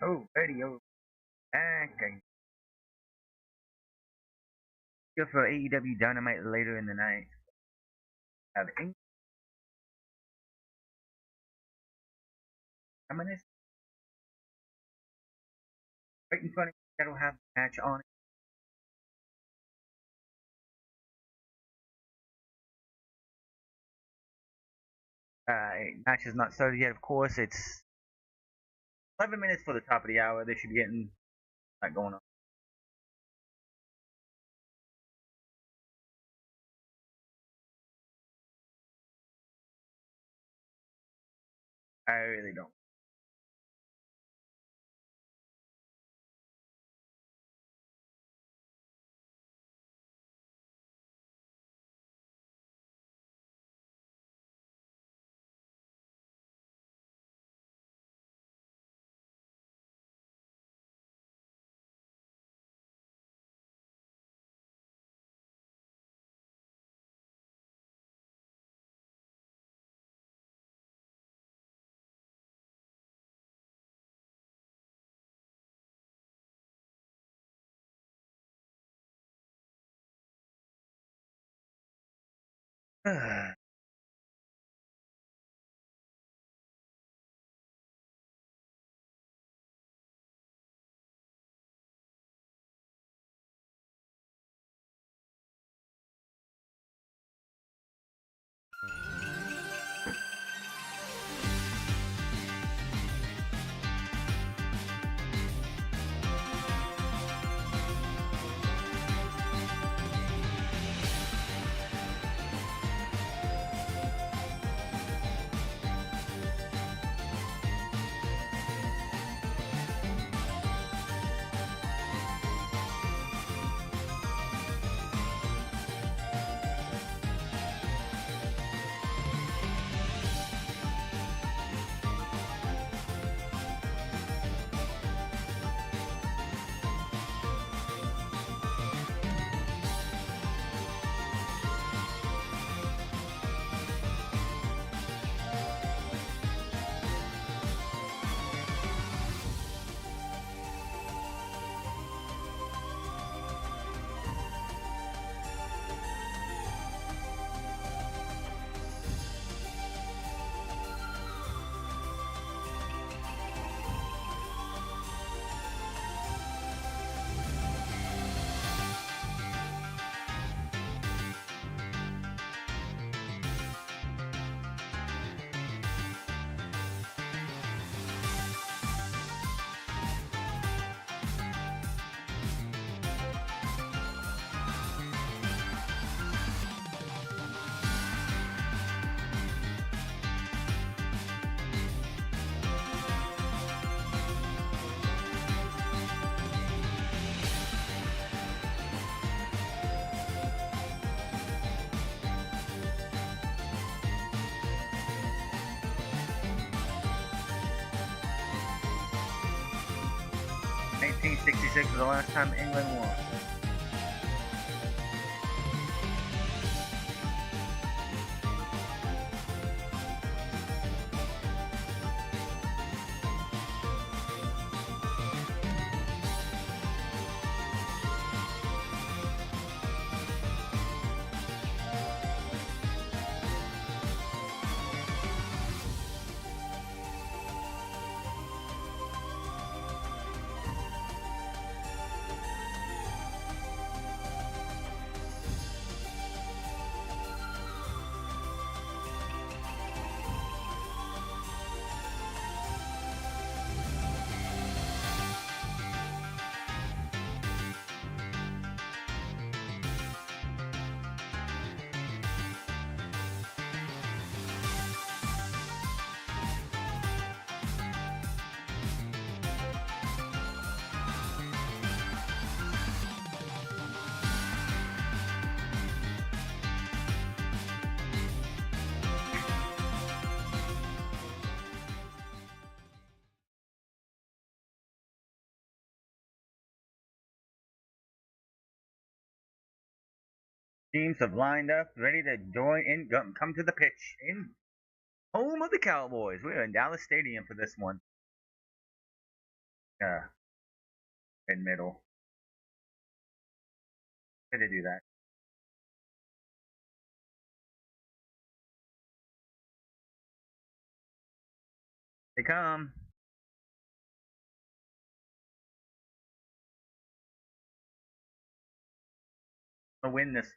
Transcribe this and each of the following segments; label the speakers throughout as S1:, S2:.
S1: Oh, radio. Okay. Good for AEW Dynamite later in the night. Have minutes right in front of you that'll have the match on it. Match is not started yet, of course. It's 11 minutes for the top of the hour. They should be getting that going on. I really don't. Uh, 1966 was the last time England won. Teams have lined up, ready to join in, come to the pitch in home of the Cowboys. We're in Dallas Stadium for this one. in middle. Why did they do that? They come. I'll win this.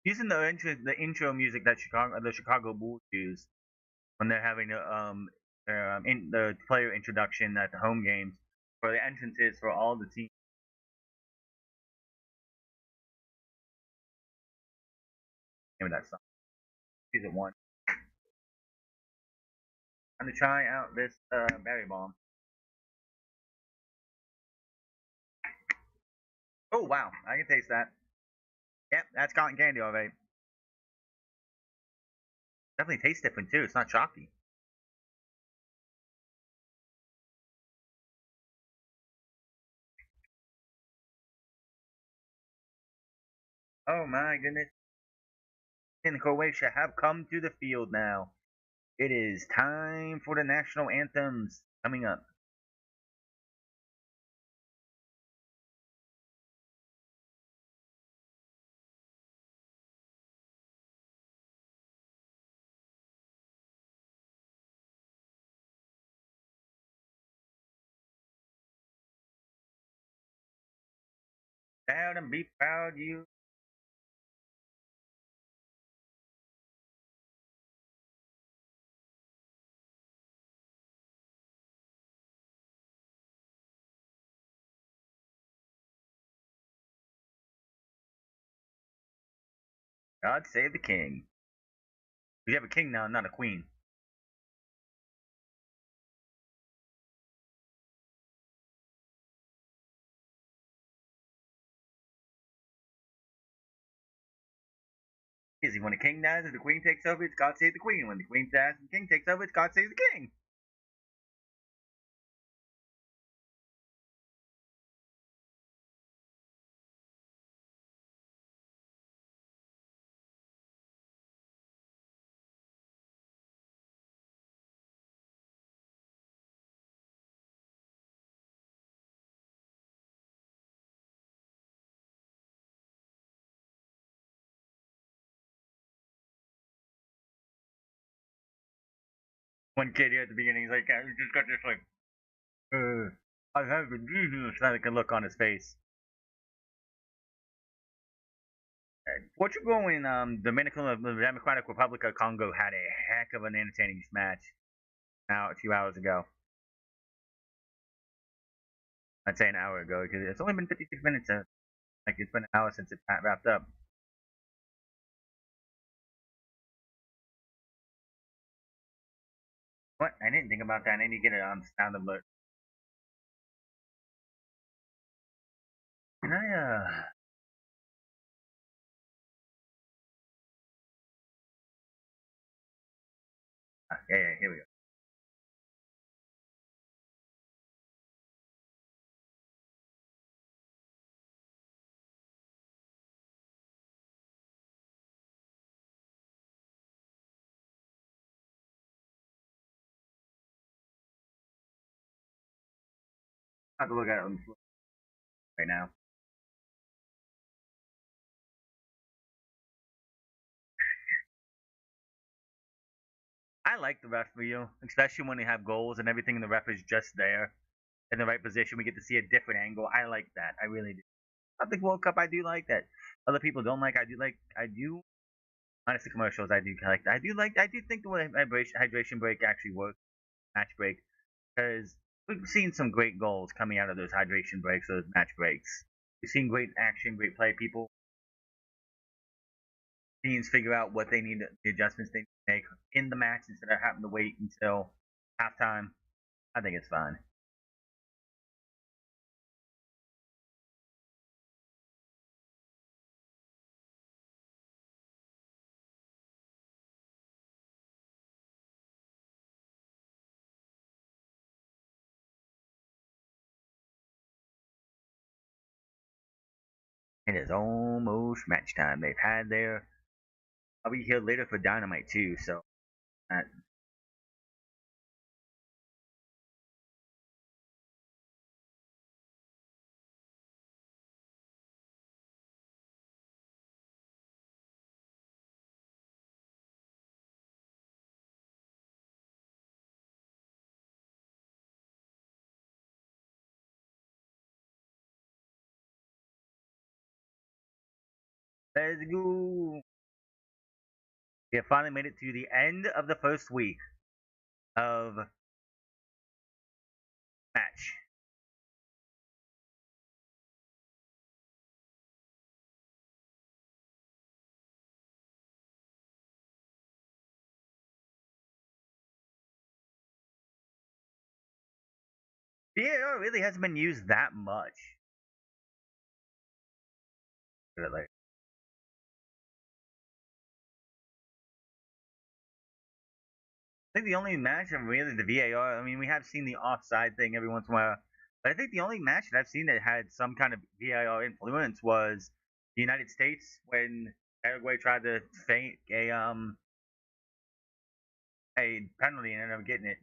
S1: Using the intro music that the Chicago Bulls use when they're having the player introduction at the home games for the entrances for all the teams. Name of that song. Season one. I'm gonna try out this berry bomb. Oh wow, I can taste that. Yep, that's cotton candy already. Definitely tastes different too. It's not chalky. Oh my goodness. And Croatia have come to the field now. It is time for the national anthems coming up. Proud and be proud, you. God save the king. We have a king now, not a queen. Easy. When the king dies and the queen takes over, it's God save the queen. When the queen dies and the king takes over, it's God save the king. One kid here at the beginning, he's like, he just got this like, I have a Jesus like a look on his face. Portugal and Dominican Democratic Republic of Congo had a heck of an entertaining match now a few hours ago. I'd say an hour ago because it's only been 56 minutes. Like it's been an hour since it wrapped up. What? I didn't think about that. I need to get a sound alert. Can I yeah, here we go. I have to look at it right now. I like the ref view, especially when they have goals and everything, and the ref is just there in the right position. We get to see a different angle. I like that. I really do. I think World Cup, I do like that. Other people don't like. I do like. I do. Honestly, commercials, I do like. I do like. I do think the way hydration break actually works, match break, because we've seen some great goals coming out of those hydration breaks, those match breaks. We've seen great action, great play. People teams figure out what they need, the adjustments they need to make in the match instead of having to wait until halftime. I think it's fine. It is almost match time. They've had their. I'll be here later for Dynamite too, so that, let's go. We have finally made it to the end of the first week of match. VAR really hasn't been used that much. Really. I think the only match of really the VAR. I mean, we have seen the offside thing every once in a while, but I think the only match that I've seen that had some kind of VAR influence was the United States when Paraguay tried to feint a penalty and ended up getting it.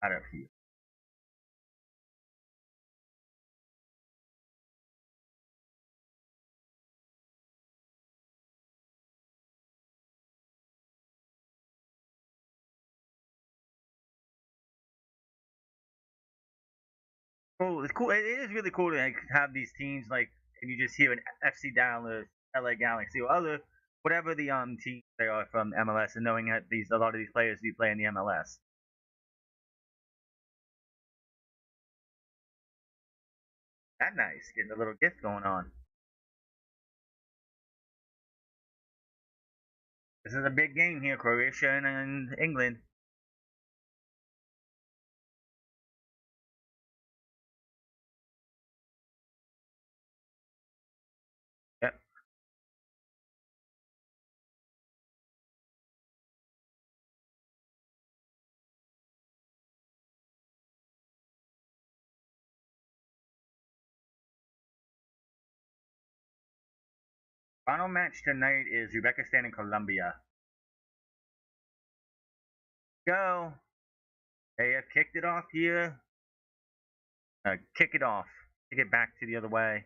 S1: Out of here. Cool. It's cool. It is really cool to like, have these teams like, and you just hear an FC Dallas, LA Galaxy, or other whatever the teams they are from MLS, and knowing that these a lot of these players do play in the MLS. That nice, getting a little gift going on. This is a big game here, Croatia and England. Yep. Final match tonight is Uzbekistan and Colombia. Go. They have kicked it off here. Kick it off. Kick it back to the other way.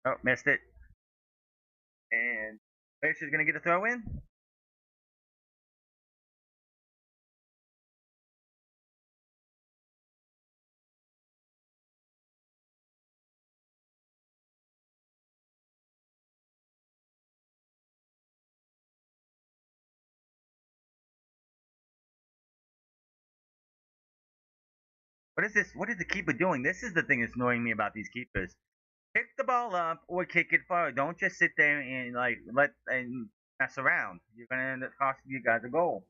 S1: Oh, missed it. And Croatia's gonna get a throw in. What is this? What is the keeper doing? This is the thing that's annoying me about these keepers. Pick the ball up or kick it far. Don't just sit there and like let and mess around. You're gonna end up costing you guys a goal.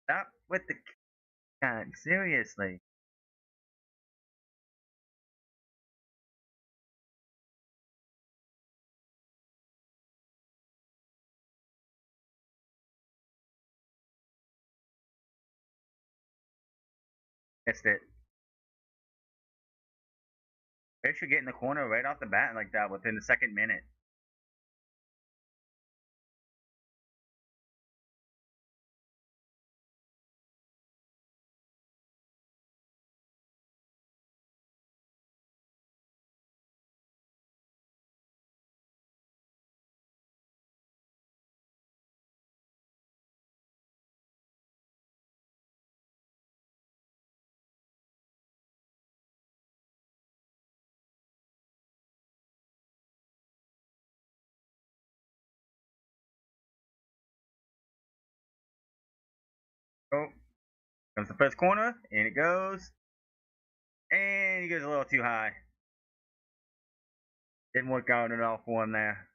S1: Stop with the God, seriously. Missed it. They should get in the corner right off the bat like that within the second minute. Oh, comes the first corner, and it goes. And he goes a little too high. Didn't work out at all for him there.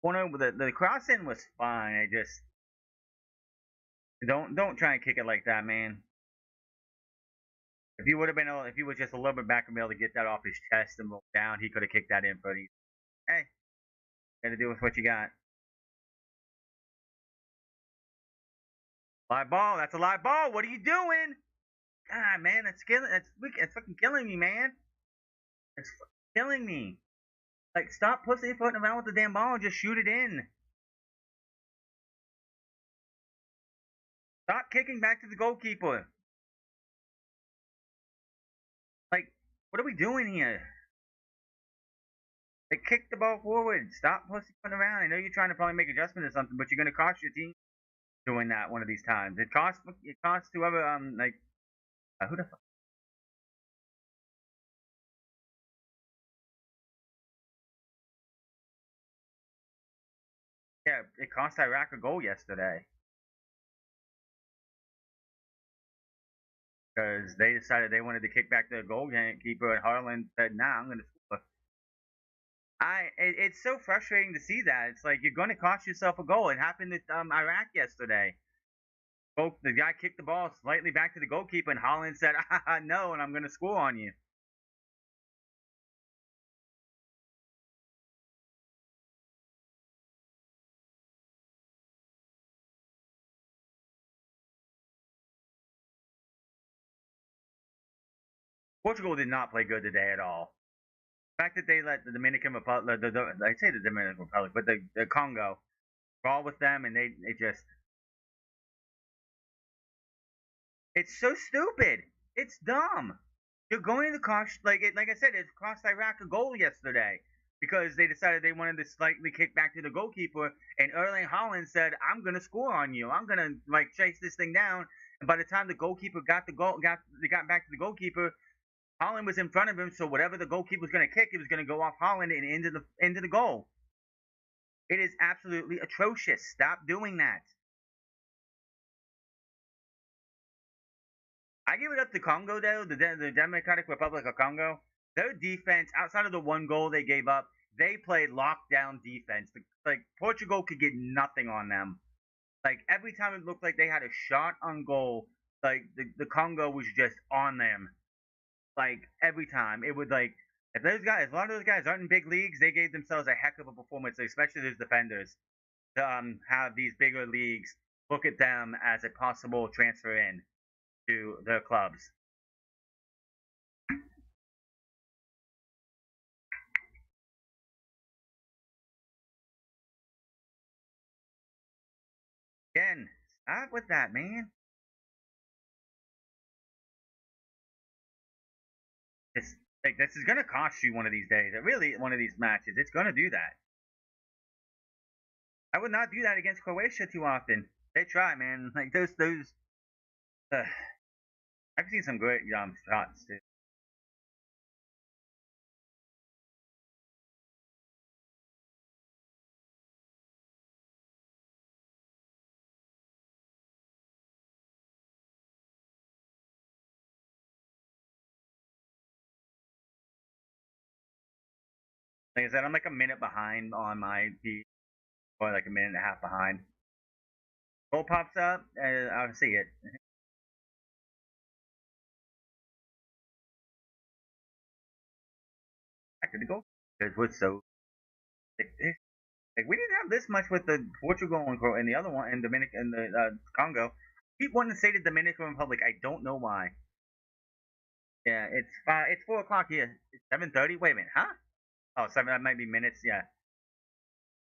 S1: Corner, the crossing was fine. I just don't try and kick it like that, man. If he would have been, if he was just a little bit back and be able to get that off his chest and roll down, he could have kicked that in pretty. Hey, got to deal with what you got. Live ball. That's a live ball. What are you doing? God, man, that's killing. That's fucking killing me, man. It's killing me. Like, stop pussyfooting around with the damn ball and just shoot it in. Stop kicking back to the goalkeeper. Like, what are we doing here? They kick the ball forward. Stop pussyfooting around. I know you're trying to probably make adjustment or something, but you're going to cost your team doing that one of these times. It costs whoever who the fuck. Yeah, it cost Iraq a goal yesterday because they decided they wanted to kick back to the goalkeeper, and Harlan said, "Nah, I'm going to score." It's so frustrating to see that. It's like you're going to cost yourself a goal. It happened at Iraq yesterday. The guy kicked the ball slightly back to the goalkeeper, and Holland said, "No," and I'm going to score on you. Portugal did not play good today at all. The fact that they let the Dominican Republic, I say the Dominican Republic, but the Congo, brawl with them, and they just, it's so stupid. It's dumb. You're going to cost, like I said, it cost Iraq a goal yesterday because they decided they wanted to slightly kick back to the goalkeeper, and Erling Haaland said, "I'm gonna score on you. I'm gonna like chase this thing down." And by the time the goalkeeper got the goal, they got back to the goalkeeper, Holland was in front of him, so whatever the goalkeeper was going to kick, it was going to go off Holland and into the goal. It is absolutely atrocious. Stop doing that. I give it up to Congo though, the Democratic Republic of Congo. Their defense, outside of the one goal they gave up, they played lockdown defense. Like Portugal could get nothing on them. Like every time it looked like they had a shot on goal, like the Congo was just on them. Like every time, it would like if those guys, a lot of those guys aren't in big leagues, they gave themselves a heck of a performance, especially those defenders. To have these bigger leagues look at them as a possible transfer in to their clubs. Again, stop with that, man. It's like this is gonna cost you one of these days. It really one of these matches. It's gonna do that. I would not do that against Croatia too often. They try, man. Like those. Uh, I've seen some great shots too. Like I said, I'm like a minute behind on my feed, or like a minute and a half behind. Goal pops up, and I'll see it. Back to the goal. It was so. Like we didn't have this much with the Portugal and the other one and Dominic and the Congo. I keep wanting to say the Dominican Republic. I don't know why. Yeah, it's 4 o'clock here. It's 7:30. Wait a minute, huh? Oh, seven. That might be minutes. Yeah.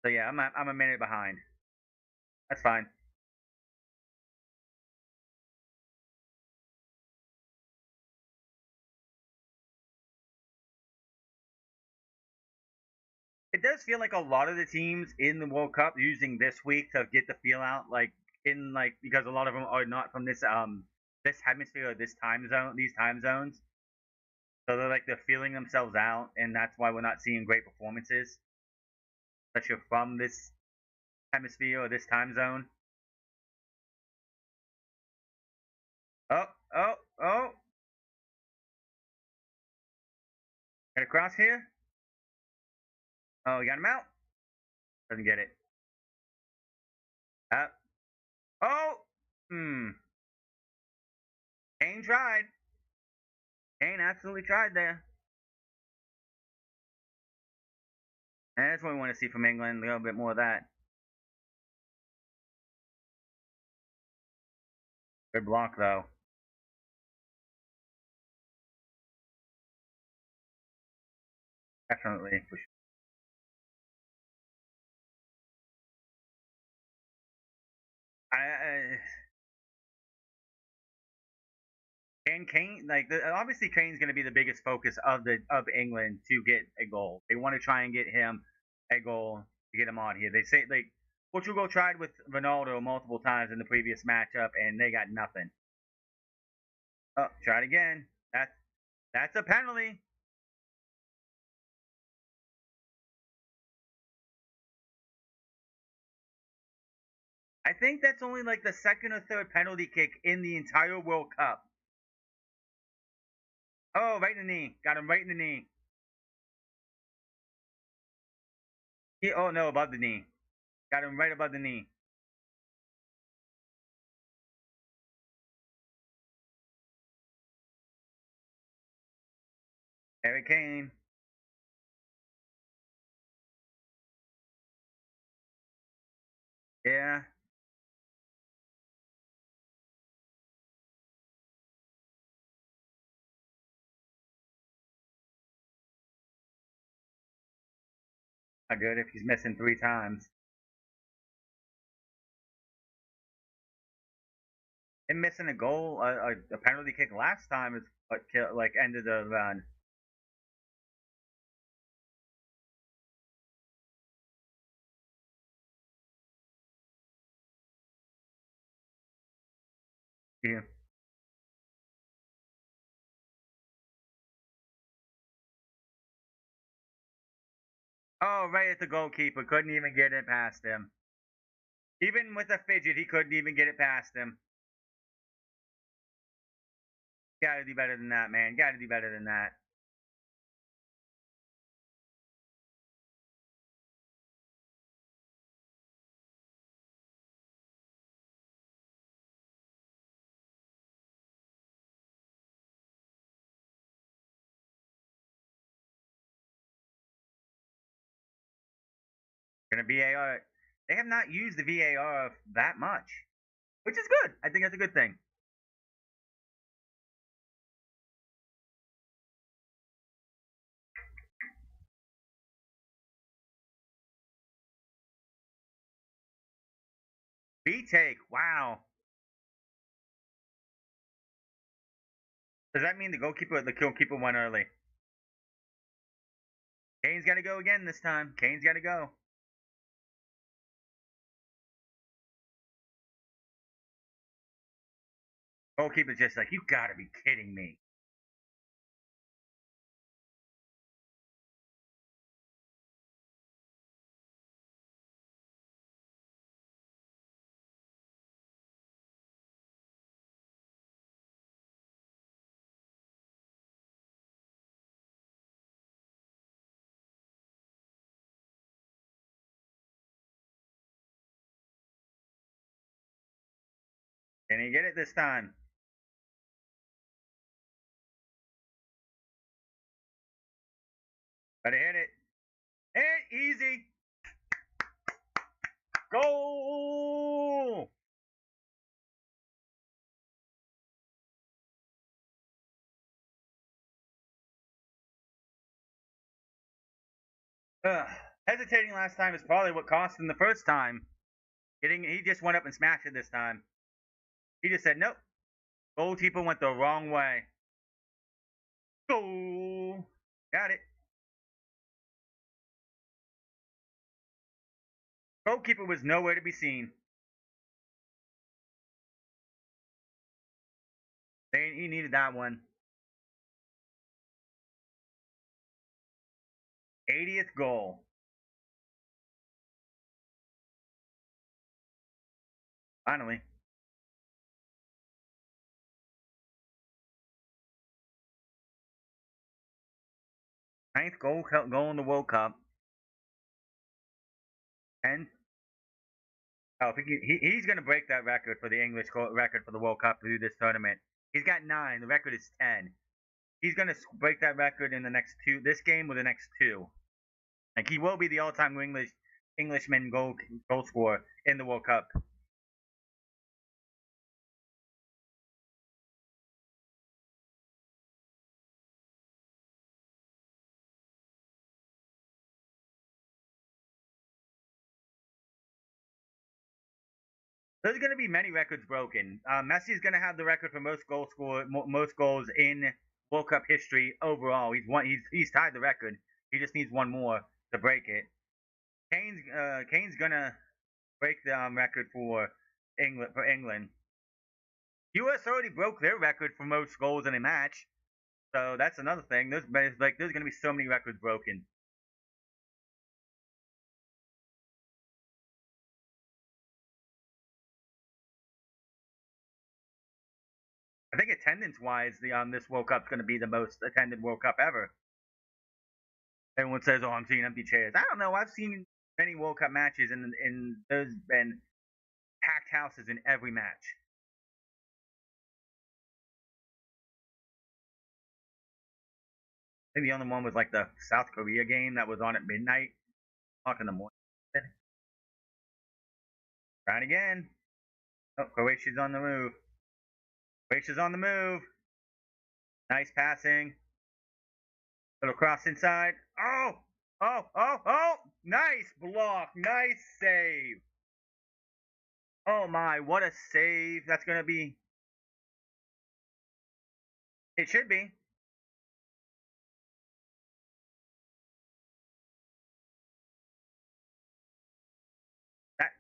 S1: So yeah, I'm a minute behind. That's fine. It does feel like a lot of the teams in the World Cup using this week to get the feel out, like because a lot of them are not from this hemisphere or this time zone, these time zones. So they're feeling themselves out, and that's why we're not seeing great performances, unless you're from this hemisphere or this time zone. Oh, oh, oh. Got a cross here. Oh, we got him out. Doesn't get it. Up. Oh! Hmm. Kane tried. Kane absolutely tried there. And that's what we want to see from England. A little bit more of that. Good block, though. Definitely. I Kane, like obviously Kane's going to be the biggest focus of England to get a goal. They want to try and get him a goal to get him on here. They say like Portugal tried with Ronaldo multiple times in the previous matchup and they got nothing. Oh, try it again. That's a penalty. I think that's only like the second or third penalty kick in the entire World Cup. Oh, right in the knee. Got him right in the knee. Oh no, above the knee. Got him right above the knee. Harry Kane. Yeah. Not good if he's missing 3 times. Him missing a goal, a penalty kick last time is what like ended the run. Yeah. Oh, right at the goalkeeper. Couldn't even get it past him. Even with a fidget, he couldn't even get it past him. Gotta do better than that, man. Gotta do better than that. Gonna VAR. They have not used the VAR that much, which is good. I think that's a good thing. B take. Wow. Does that mean the goalkeeper went early? Kane's got to go again this time. Kane's got to go. Goalkeeper's just like, you gotta be kidding me. Can he get it this time? Better hit it. Hit easy. Goal! Ugh. Hesitating last time is probably what cost him the first time. He just went up and smashed it this time. He just said nope. Goalkeeper went the wrong way. Goal! Got it. Goalkeeper was nowhere to be seen. He needed that one. 80th goal. Finally. Ninth goal in the World Cup. And oh, he's going to break that record for the English record for the World Cup through this tournament. He's got 9. The record is 10. He's going to break that record in the next two. This game with the next two. Like he will be the all-time Englishman goal scorer in the World Cup. There's going to be many records broken. Messi is going to have the record for most goals in World Cup history overall. He's tied the record. He just needs one more to break it. Kane's going to break the record for England. U.S. already broke their record for most goals in a match, so that's another thing. There's going to be so many records broken. I think attendance wise, the this World Cup's going to be the most attended World Cup ever. Everyone says, "Oh, I'm seeing empty chairs." I don't know. I've seen many World Cup matches, and there's been packed houses in every match. I think the only one was like the South Korea game that was on at midnight, o'clock in the morning. Trying again. Oh, Croatia's on the move. Croatia's on the move. Nice passing. Little cross inside. Oh, oh, oh, oh! Nice block. Nice save. Oh my, what a save. That's going to be. It should be. That,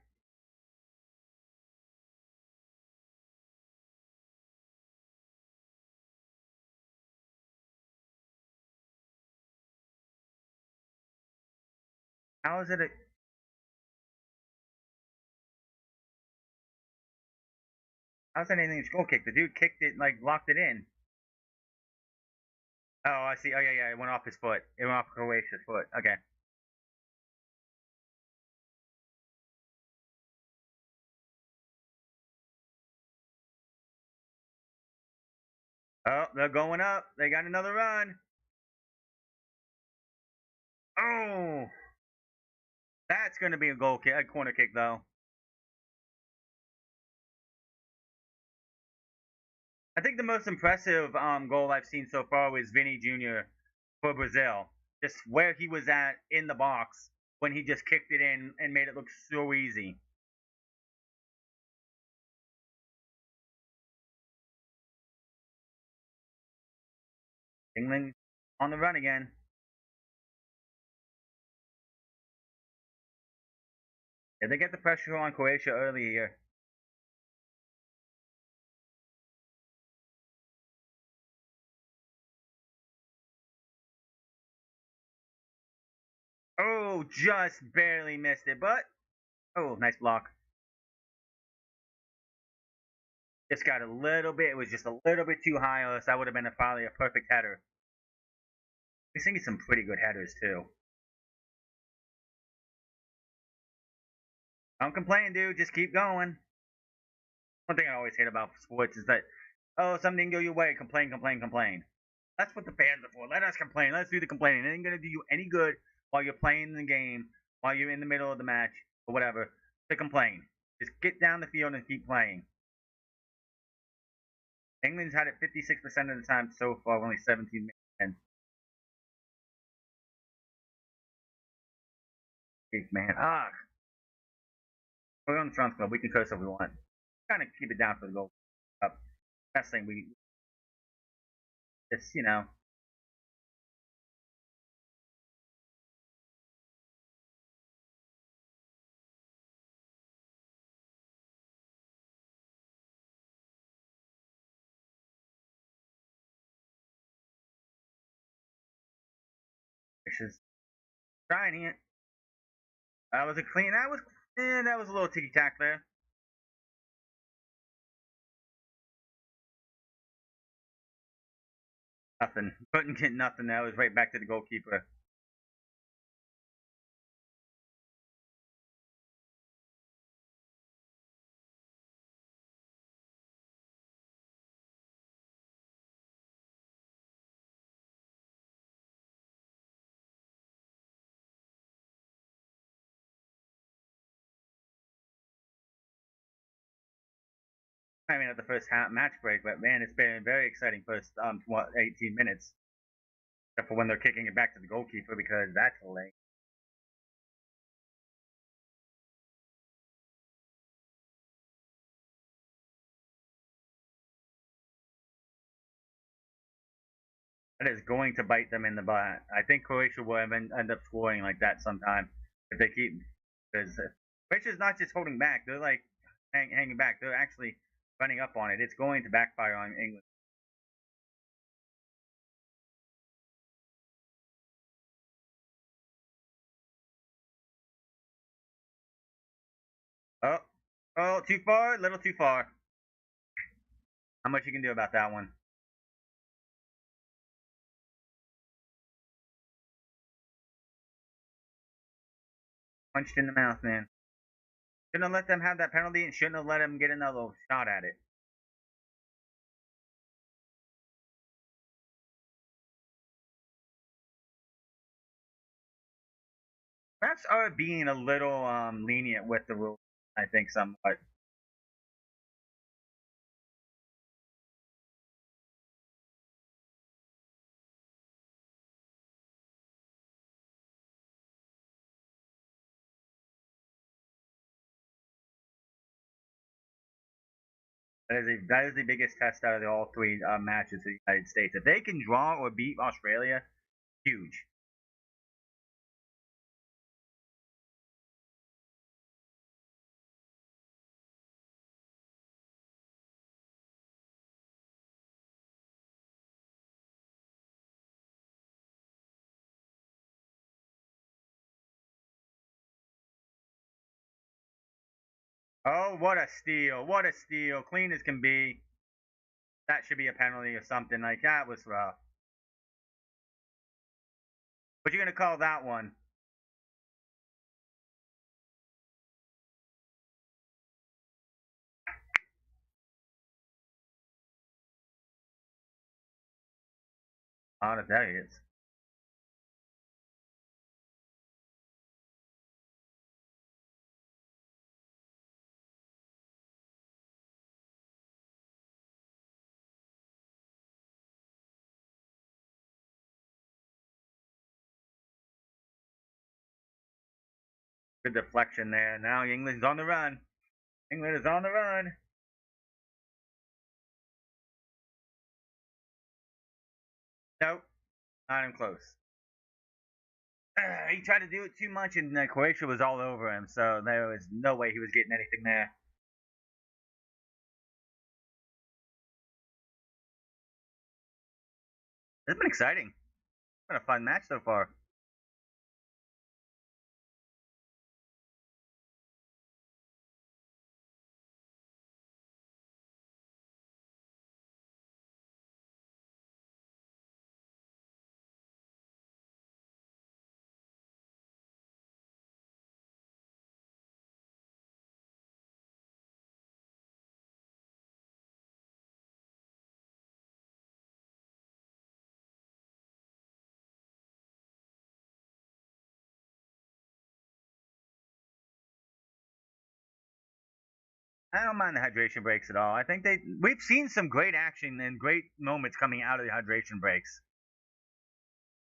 S1: how is it a. How's that anything goal kick? The dude kicked it, like, locked it in. Oh, I see. Oh, yeah, yeah. It went off his foot. It went off Croatia's foot. Okay. Oh, they're going up. They got another run. Oh, that's going to be a goal kick, a corner kick, though. I think the most impressive goal I've seen so far was Vinny Jr. for Brazil. Just where he was at in the box when he just kicked it in and made it look so easy. England on the run again. Yeah, they get the pressure on Croatia early here. Oh, just barely missed it, but oh, nice block. Just got a little bit. It was just a little bit too high, or else that would have been probably a perfect header. He's singing some pretty good headers too. Don't complain, dude. Just keep going. One thing I always hate about sports is that, oh, something didn't go your way. Complain, complain, complain. That's what the fans are for. Let us complain. Let's do the complaining. It ain't gonna do you any good while you're playing the game, while you're in the middle of the match or whatever. To complain. Just get down the field and keep playing. England's had it 56% of the time so far, only 17 minutes. Man, we're on the front club. We can curse if we want. Kind of keep it down for the goal. Best thing we just, it's just trying it. That was a clean. That was a little ticky tack there. Nothing. Couldn't get nothing. That was right back to the goalkeeper. I mean, at the first half match break, but man, it's been a very exciting first 18 minutes. Except for when they're kicking it back to the goalkeeper because that's late. That is going to bite them in the butt. I think Croatia will end up scoring like that sometime if they keep, because Croatia's not just holding back; they're like hanging back. They're actually running up on it. It's going to backfire on England. Oh, oh, too far, a little too far. How much you can do about that one? Punched in the mouth, man. Shouldn't have let them have that penalty and shouldn't have let them get another shot at it. Refs are being a little lenient with the rules, I think, somewhat. That is the biggest test out of the all three matches for the United States. If they can draw or beat Australia, huge. Oh, what a steal! What a steal! Clean as can be. That should be a penalty or something. Like that was rough. What you gonna call that one? Oh, that is. Good deflection there. Now England's on the run. England is on the run. Nope, not even close. He tried to do it too much, and Croatia was all over him. So there was no way he was getting anything there. It's been exciting. It's been a fun match so far. I don't mind the hydration breaks at all. I think we've seen some great action and great moments coming out of the hydration breaks.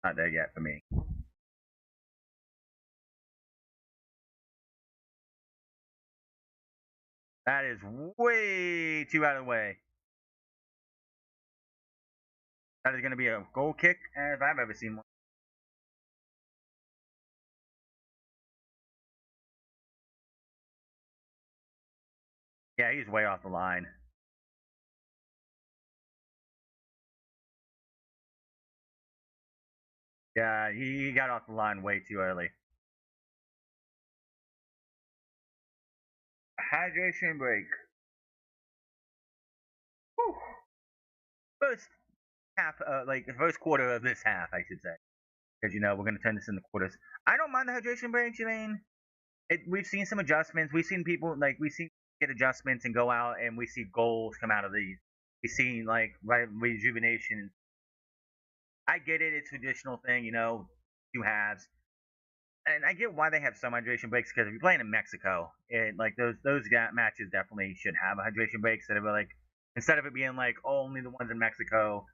S1: Not there yet for me. That is way too out of the way. That is going to be a goal kick if I've ever seen one. Yeah, he's way off the line. Yeah, he got off the line way too early. Hydration break. Whew. First half, like the first quarter of this half, I should say, because we're gonna turn this into quarters. I don't mind the hydration breaks. We've seen some adjustments. We've seen people we've seen get adjustments and go out, and we see goals come out of these. We've seen rejuvenation. I get it; it's a traditional thing, two halves, and I get why they have some hydration breaks because if you're playing in Mexico, matches definitely should have a hydration break instead of it being like only the ones in Mexico,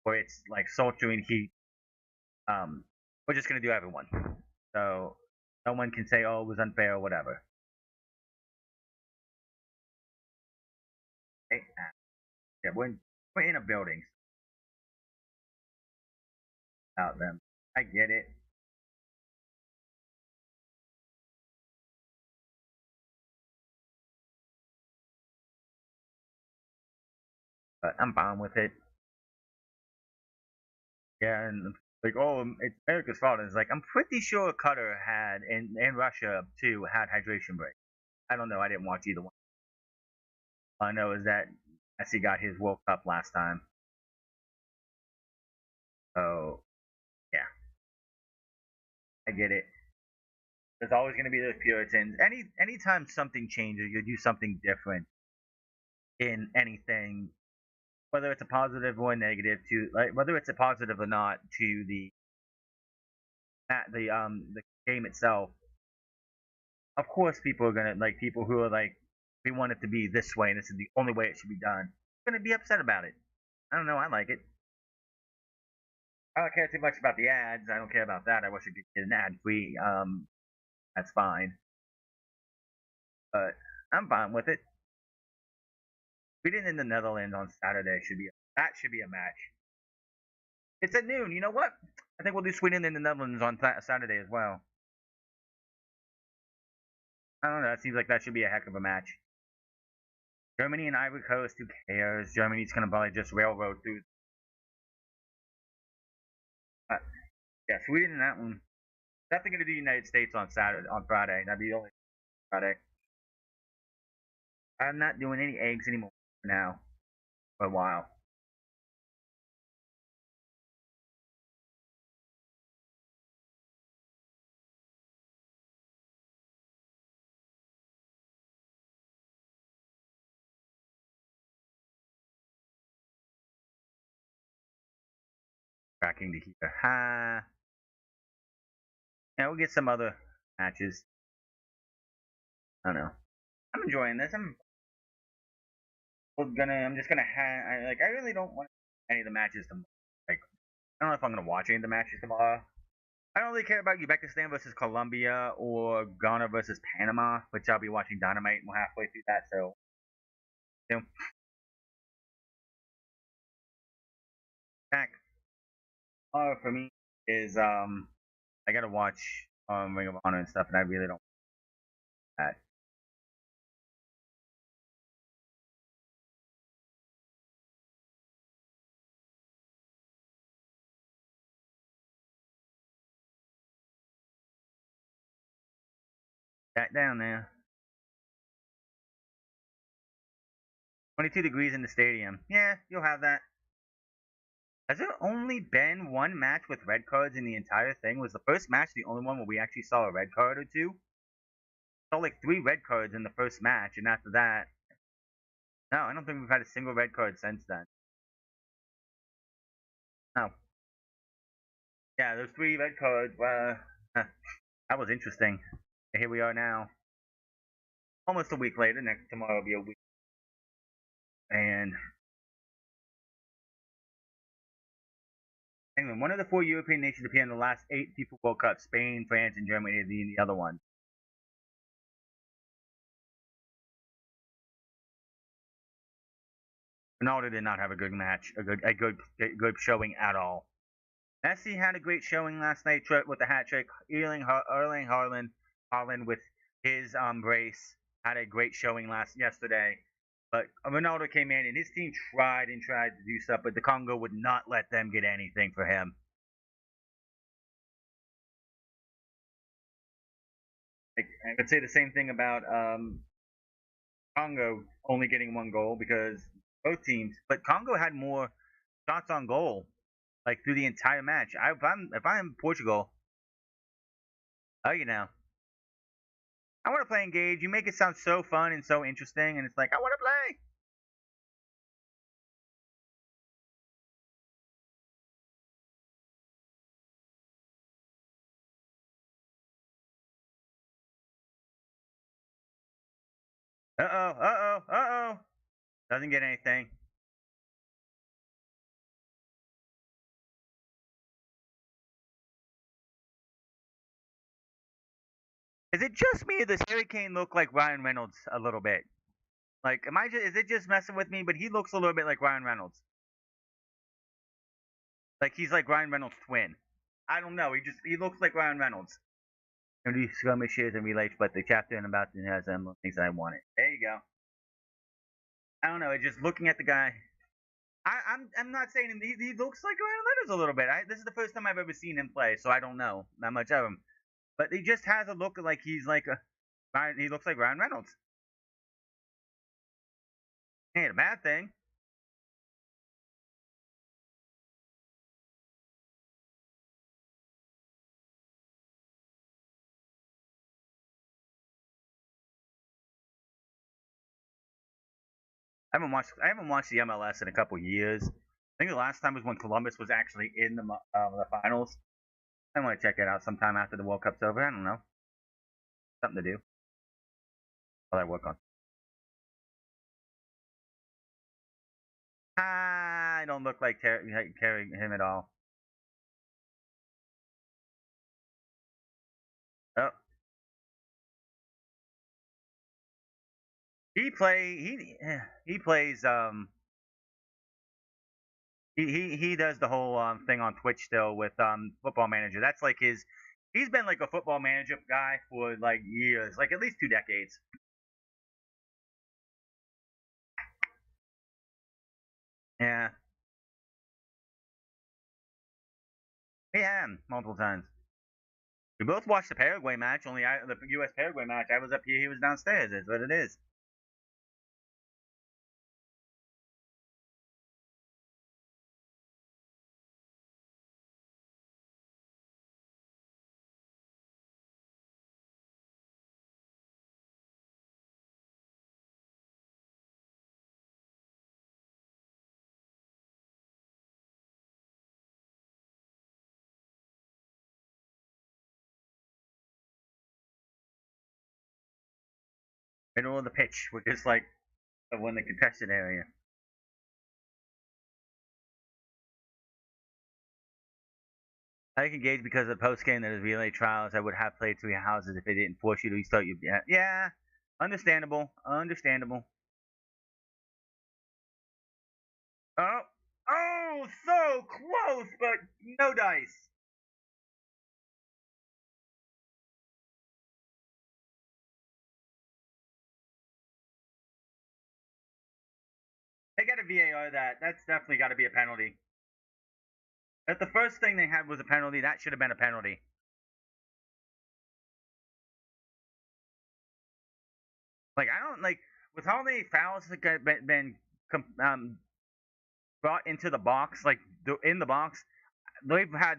S1: where it's like sultry heat. We're just gonna do everyone, so no one can say it was unfair or whatever. Okay? Yeah, we're in a building out them. I get it. But I'm fine with it. Yeah, and it's America's fault. It's like I'm pretty sure Qatar had and Russia too had hydration breaks. I don't know. I didn't watch either one. All I know is that Messi got his World Cup last time. So yeah, I get it. There's always going to be those Puritans. Anytime something changes, you do something different in anything, whether it's a positive or a negative to whether it's a positive or not to the game itself. Of course, people are gonna people who are we want it to be this way and this is the only way it should be done. Gonna be upset about it. I don't know. I like it. I don't care too much about the ads. I don't care about that. I wish I could get an ad free. That's fine, but I'm fine with it. Sweden in the Netherlands on Saturday should be a match. It's at noon. You know what? I think we'll do Sweden in the Netherlands on Saturday as well. I don't know. That seems like that should be a heck of a match. Germany and Ivory Coast. Who cares? Germany's gonna probably just railroad through. Uh, yeah, Sweden in that one. Definitely gonna do United States on Friday. That'd be the only Friday. I'm not doing any eggs anymore now for a while. Tracking to heater. Ha. Yeah, we'll get some other matches. I don't know. I'm enjoying this. I'm just gonna I really don't want any of the matches tomorrow. I don't know if I'm gonna watch any of the matches tomorrow. I don't really care about Uzbekistan versus Colombia or Ghana versus Panama, which I'll be watching Dynamite and we're halfway through that. So, back for me is I gotta watch Ring of Honor and stuff, and I really don't want that. That down there. 22 degrees in the stadium. Yeah, you'll have that. Has there only been one match with red cards in the entire thing? Was the first match the only one where we actually saw a red card or two? Saw like 3 red cards in the first match, and after that, no, I don't think we've had a single red card since then. No. Yeah, those 3 red cards. That was interesting. Here we are now, almost a week later. Next tomorrow will be a week, and England, one of the 4 European nations to appear in the last 8 FIFA World Cups. Spain, France, and Germany are the other ones. Ronaldo did not have a good match, a good showing at all. Messi had a great showing last night with the hat trick. Erling Haaland with his brace had a great showing yesterday. But Ronaldo came in and his team tried and tried to do stuff, but the Congo would not let them get anything for him. I could say the same thing about Congo only getting 1 goal because both teams, but Congo had more shots on goal like through the entire match. If I'm Portugal, oh, you know, I want to play engage. You make it sound so fun and so interesting, and it's like I want to play. Uh oh, uh oh, uh oh. Doesn't get anything. Is it just me or does Harry Kane look like Ryan Reynolds a little bit? Like, am I just, is it just messing with me? But he looks a little bit like Ryan Reynolds. Like he's like Ryan Reynolds' twin. I don't know. He looks like Ryan Reynolds. And these skirmishes and relates, but the chapter and about to has some things that I wanted. There you go. I don't know. Just looking at the guy. I'm not saying he looks like Ryan Reynolds a little bit. This is the first time I've ever seen him play, so I don't know that much of him. But he just has a look like he's like he looks like Ryan Reynolds. Ain't a bad thing. I haven't watched the MLS in a couple years. I think the last time was when Columbus was actually in the finals. I want to check it out sometime after the World Cup's over. I don't know, something to do while I work on. I don't look like carrying him at all. Oh, he plays he does the whole thing on Twitch still with Football Manager. That's like his. He's been like a Football Manager guy for like years, like at least 2 decades. Yeah, yeah, multiple times. We both watched the Paraguay match. Only the U.S. Paraguay match. I was up here. He was downstairs. That's what it is. Middle of the pitch, which is like when the contested area. I can gauge because of the post game that is relay trials. I would have played 3 houses if they didn't force you to restart your. Yeah, understandable. Understandable. Oh, oh, so close, but no dice. They got to VAR that. That's definitely got to be a penalty. If the first thing they had was a penalty, that should have been a penalty. Like I don't like with how many fouls that got been brought into the box, like in the box. They've had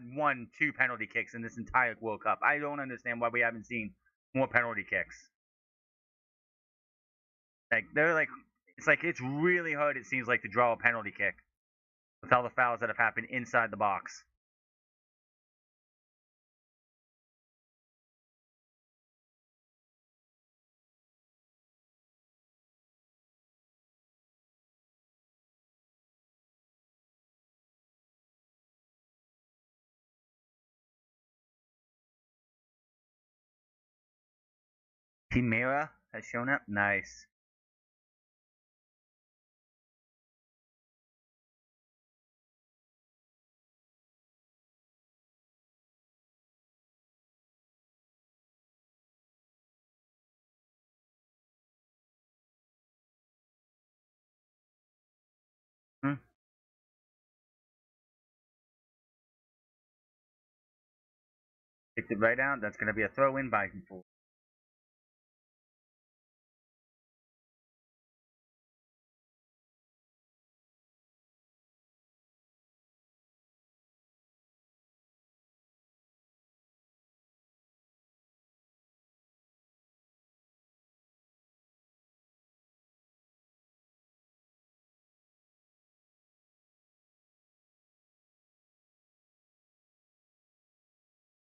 S1: 2 penalty kicks in this entire World Cup. I don't understand why we haven't seen more penalty kicks. Like they're like, it's like it's really hard. It seems like to draw a penalty kick with all the fouls that have happened inside the box. Chimera has shown up. Nice. Hmm. Kicked it right out. That's going to be a throw in by Pool.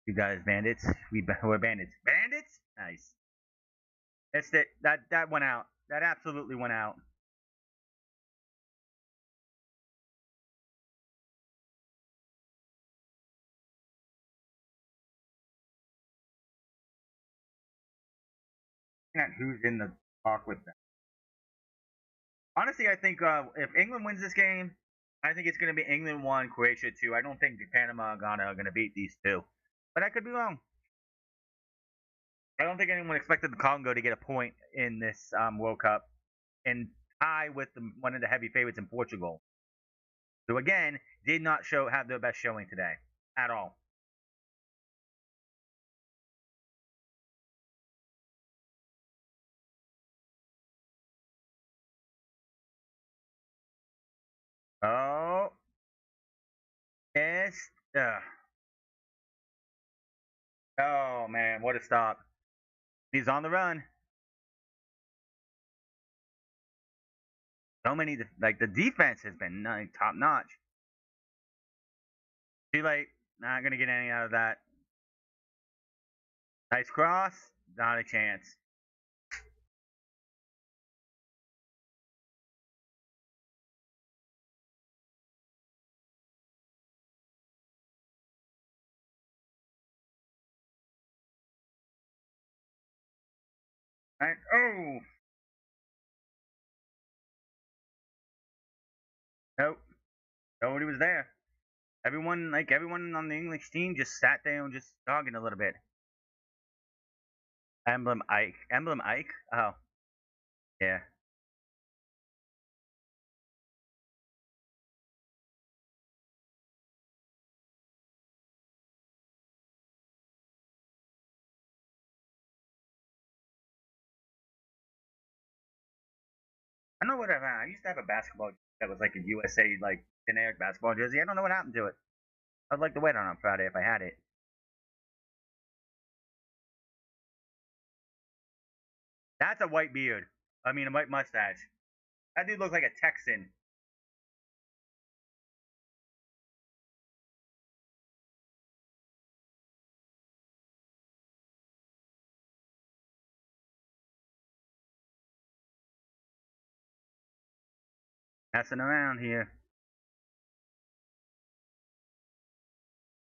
S1: You guys bandits. We're bandits. Bandits? Nice. That went out. That absolutely went out. And who's in the talk with them? Honestly, I think if England wins this game, I think it's going to be England 1, Croatia 2. I don't think Panama and Ghana are going to beat these two. But I could be wrong. I don't think anyone expected the Congo to get a point in this World Cup and tie with one of the heavy favorites in Portugal, who again did not have their best showing today at all. Oh, yes. Oh man, what a stop! He's on the run. So many like the defense has been top notch. Too late. Not gonna get any out of that. Nice cross. Not a chance. Right. Oh. Nope. Nobody was there. Everyone on the English team just sat there and just dogging a little bit. Emblem Ike. Emblem Ike? Oh. Yeah. I know what I used to have a basketball that was like a USA like generic basketball jersey. I don't know what happened to it. I'd like to wear it on Friday if I had it. That's a white beard. I mean a white mustache. That dude looks like a Texan. Messing around here.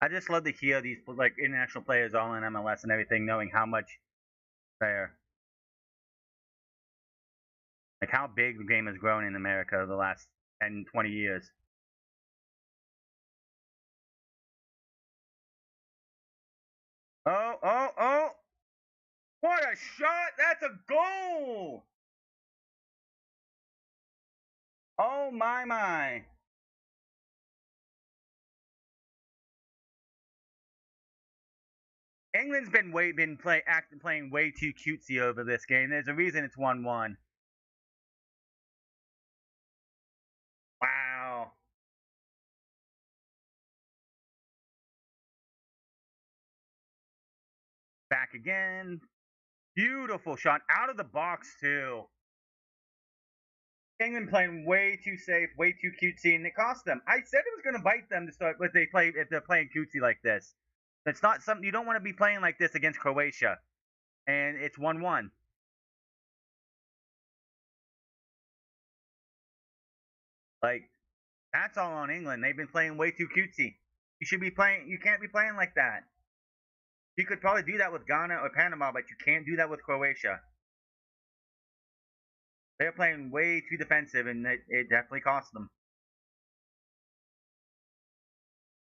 S1: I just love to hear these like international players all in MLS and everything, knowing how much they're like how big the game has grown in America the last 10, 20 years. Oh, oh, oh! What a shot! That's a goal! Oh my my! England's playing way too cutesy over this game. There's a reason it's 1-1. Wow. Back again. Beautiful shot out of the box too. England playing way too safe, way too cutesy, and it cost them. I said it was going to bite them to start if they're playing cutesy like this. It's not something you don't want to be playing like this against Croatia, and it's 1-1. Like that's all on England. They've been playing way too cutesy. You should be playing. You can't be playing like that. You could probably do that with Ghana or Panama, but you can't do that with Croatia. They're playing way too defensive, and it definitely cost them.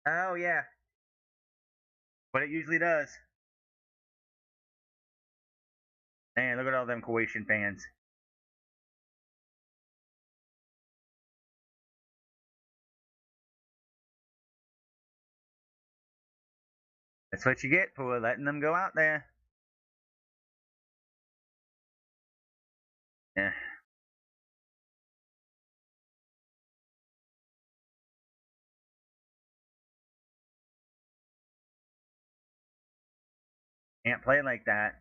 S1: Oh yeah, but it usually does. Man, look at all them Croatian fans. That's what you get for letting them go out there. Yeah, can't play like that.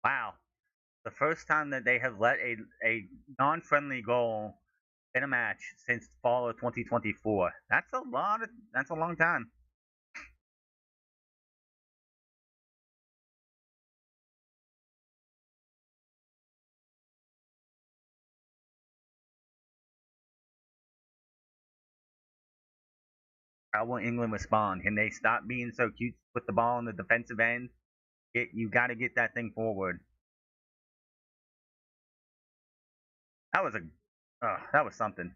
S1: Wow, the first time that they have let a non-friendly goal in a match since fall of 2024. That's a lot. That's a long time. How will England respond? Can they stop being so cute with the ball in the defensive end? You got to get that thing forward. That was a, that was something.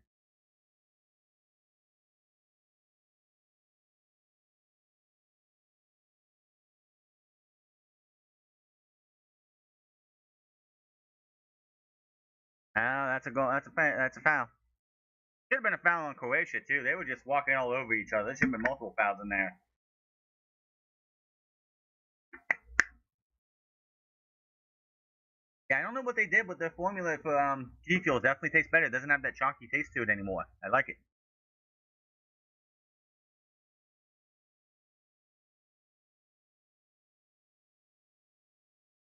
S1: That's a goal. That's a foul. Should have been a foul on Croatia too. They were just walking all over each other. There should have been multiple fouls in there. Yeah, I don't know what they did, but their formula for G Fuel definitely tastes better. It doesn't have that chalky taste to it anymore. I like it.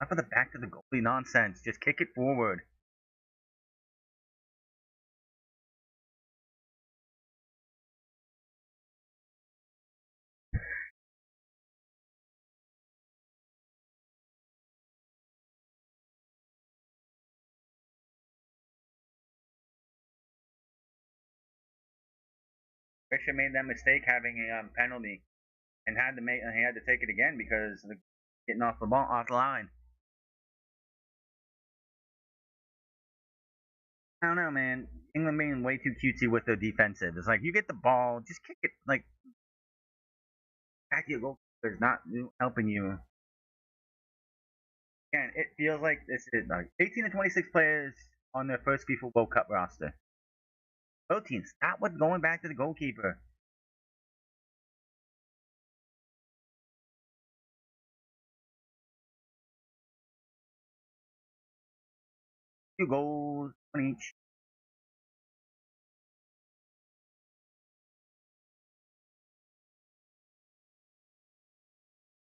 S1: Not for the back to the goalie nonsense. Just kick it forward. 'Fisher made that mistake having a penalty and he had to take it again because of getting off the ball off the line. I don't know, man. England being way too cutesy with their defensive. It's like you get the ball, just kick it like back to your goalkeeper is not helping you. And it feels like this is like 18 to 26 players on their first FIFA World Cup roster. Protein, stop with going back to the goalkeeper. 2 goals on each.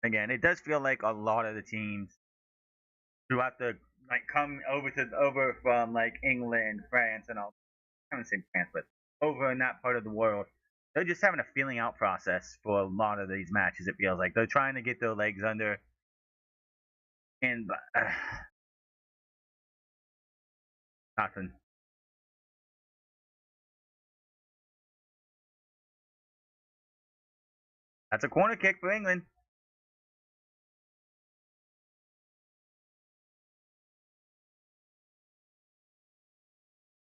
S1: Again, it does feel like a lot of the teams throughout the like come over from like England, France, and all. I haven't seen France, but over in that part of the world, they're just having a feeling out process for a lot of these matches. It feels like they're trying to get their legs under, and nothing. That's a corner kick for England.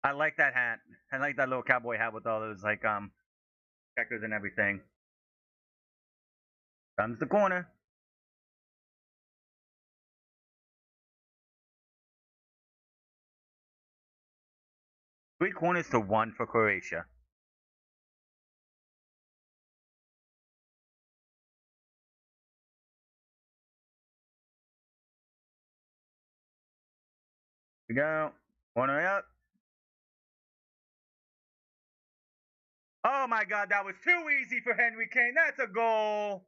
S1: I like that hat. I like that little cowboy hat with all those like checkers and everything. Comes the corner. 3 corners to 1 for Croatia. We go. Corner up. Oh my God, that was too easy for Henry Kane. That's a goal.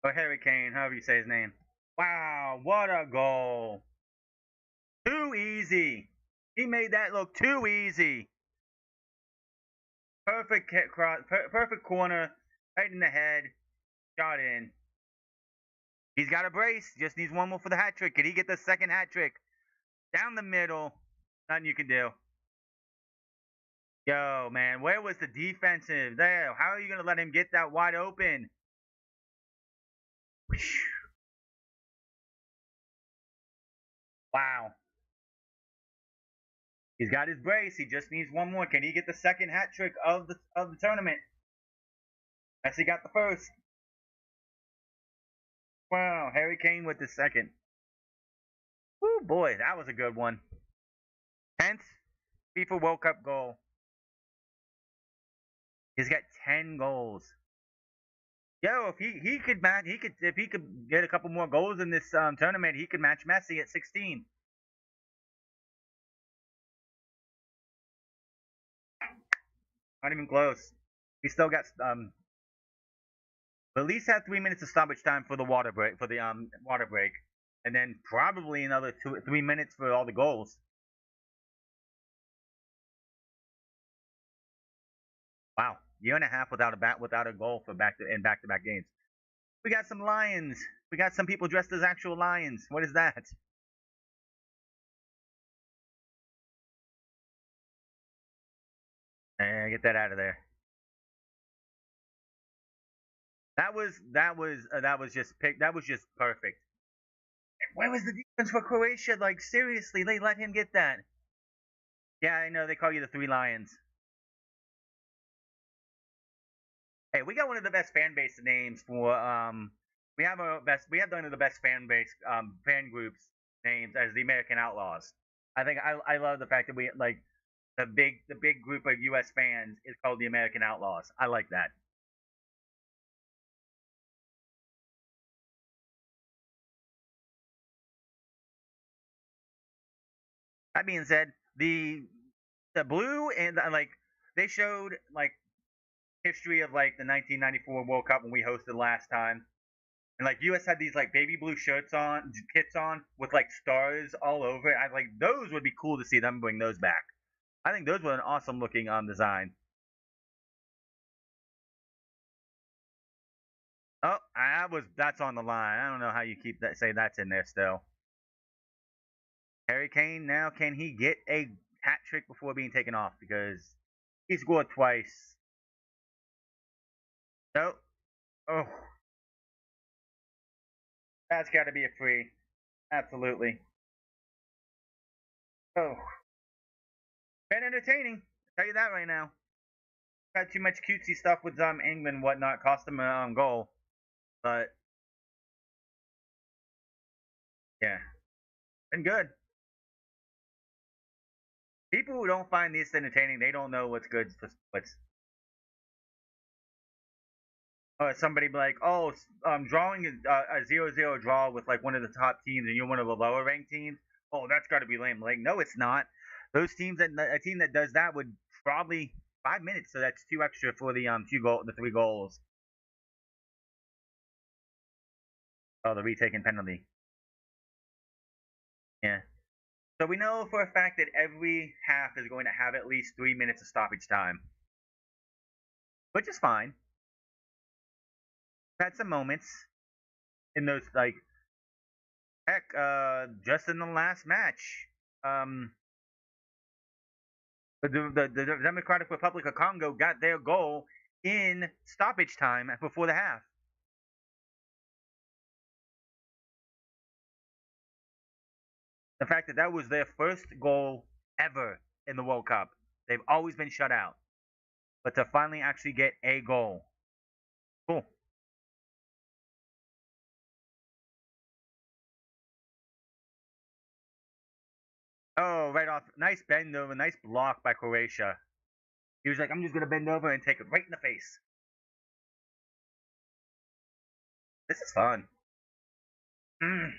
S1: Or Harry Kane, however you say his name. Wow, what a goal. Too easy. He made that look too easy. Perfect cross, perfect corner, right in the head, shot in. He's got a brace. Just needs one more for the hat trick. Can he get the second hat trick? Down the middle. Nothing you can do. Yo, man, where was the defensive there? How are you gonna let him get that wide open? Wow. He's got his brace. He just needs one more. Can he get the second hat trick of the tournament? As he got the first. Wow, Harry Kane with the second. Woo, boy, that was a good one. 10th FIFA World Cup goal. He's got 10 goals. Yo, if he could match, he could if he could get a couple more goals in this tournament, he could match Messi at 16. Not even close. He still got But at least have 3 minutes of stoppage time for the water break, and then probably another 3 minutes for all the goals. Wow, year and a half without a goal for back to back games. We got some lions. We got some people dressed as actual lions. What is that? Get that out of there. That was just perfect. Where was the defense for Croatia? Like seriously, they let him get that. Yeah, I know they call you the Three Lions. Hey, we got one of the best fan base names for we have one of the best fan groups names as the American Outlaws. I love the fact that we like the big group of US fans is called the American Outlaws. I like that. That being said, the blue and like they showed like history of like the 1994 World Cup when we hosted last time. And like US had these like baby blue kits on with like stars all over it. I like those would be cool to see them bring those back. I think those were an awesome looking design. Oh, that's on the line. I don't know how you say that's in there still. Harry Kane now can he get a hat trick before being taken off because he scored twice. No. Oh, that's got to be a free. Absolutely. Oh, been entertaining. I'll tell you that right now. Had too much cutesy stuff with England and whatnot, cost them a goal. But yeah, been good. People who don't find this entertaining, they don't know what's good. What's somebody be like, oh, drawing a 0-0 draw with like one of the top teams, and you're one of the lower ranked teams. Oh, that's got to be lame. Like, no, it's not. Those teams that a team that does that would probably 5 minutes, so that's two extra for the three goals. Oh, the retaken penalty. Yeah. So we know for a fact that every half is going to have at least 3 minutes of stoppage time, which is fine. Had some moments in those like heck, just in the last match, um, the Democratic Republic of Congo got their goal in stoppage time before the half. The fact that that was their first goal ever in the World Cup. They've always been shut out, but to finally actually get a goal, cool. Oh, right off, nice bend over, nice block by Croatia. He was like, I'm just gonna bend over and take it right in the face. This is fun. Mm.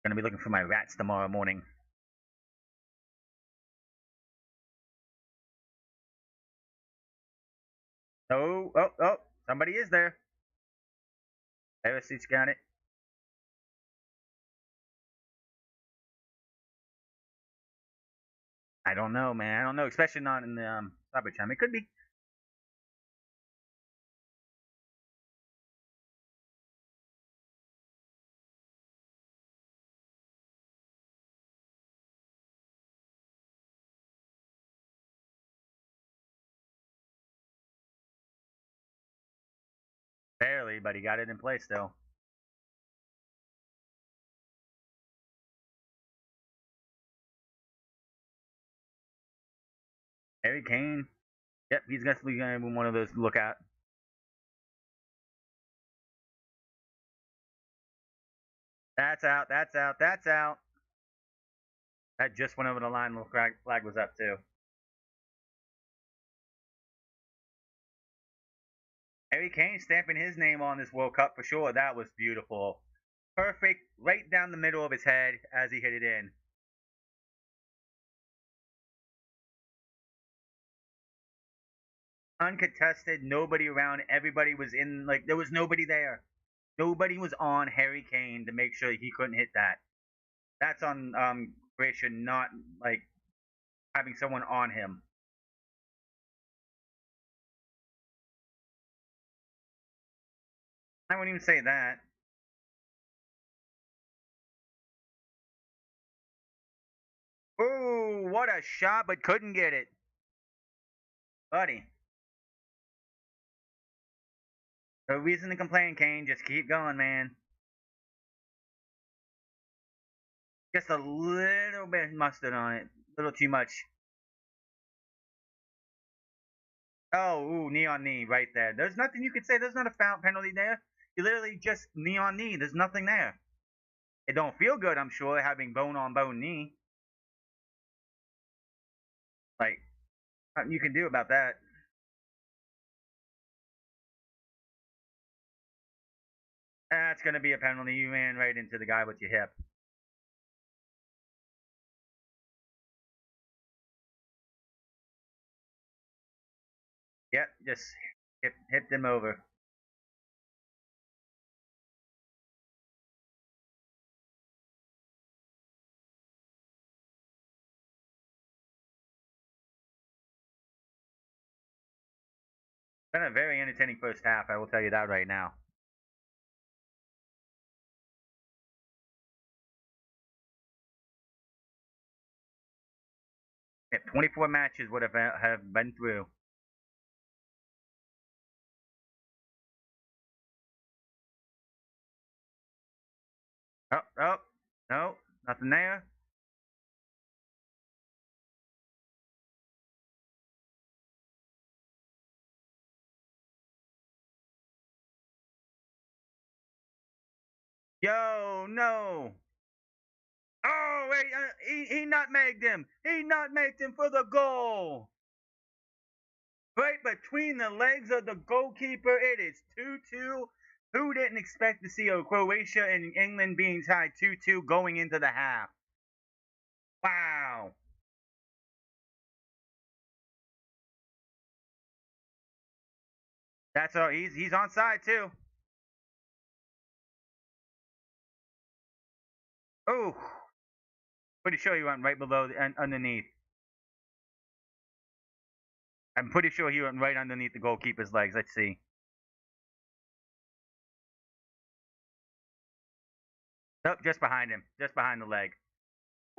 S1: Gonna be looking for my rats tomorrow morning. Oh, oh, oh! Somebody is there. Perisic got it. I don't know, man. I don't know, especially not in the stoppage time. It could be. Barely, but he got it in place still. Harry Kane. Yep, he's definitely gonna be one of those to look at. That's out. That's out. That's out. That just went over the line. The flag was up too. Harry Kane stamping his name on this World Cup for sure. That was beautiful. Perfect, right down the middle of his head as he hit it in. Uncontested, nobody around. Everybody was in, like, there was nobody there. Nobody was on Harry Kane to make sure he couldn't hit that. That's on Croatia not, like, having someone on him. I wouldn't even say that. Ooh, what a shot, but couldn't get it. Buddy, no reason to complain, Kane. Just keep going, man. Just a little bit mustard on it. A little too much. Oh, ooh, knee on knee right there. There's nothing you could say. There's not a foul penalty there. You literally just knee on knee. There's nothing there. It don't feel good, I'm sure, having bone on bone knee. Like, nothing you can do about that. That's going to be a penalty. You ran right into the guy with your hip. Yep, just hit them over. Been a very entertaining first half, I will tell you that right now. If 24 matches would have been through. Oh, oh, no, nothing there. Yo, no. Oh, wait, he nutmegged him. He nutmegged him for the goal. Right between the legs of the goalkeeper. It is 2-2. Who didn't expect to see a Croatia and England being tied 2-2 going into the half? Wow. That's all. He's on side too. Oh, pretty sure he went right below and underneath. I'm pretty sure he went right underneath the goalkeeper's legs. Let's see. Nope, just behind him. Just behind the leg.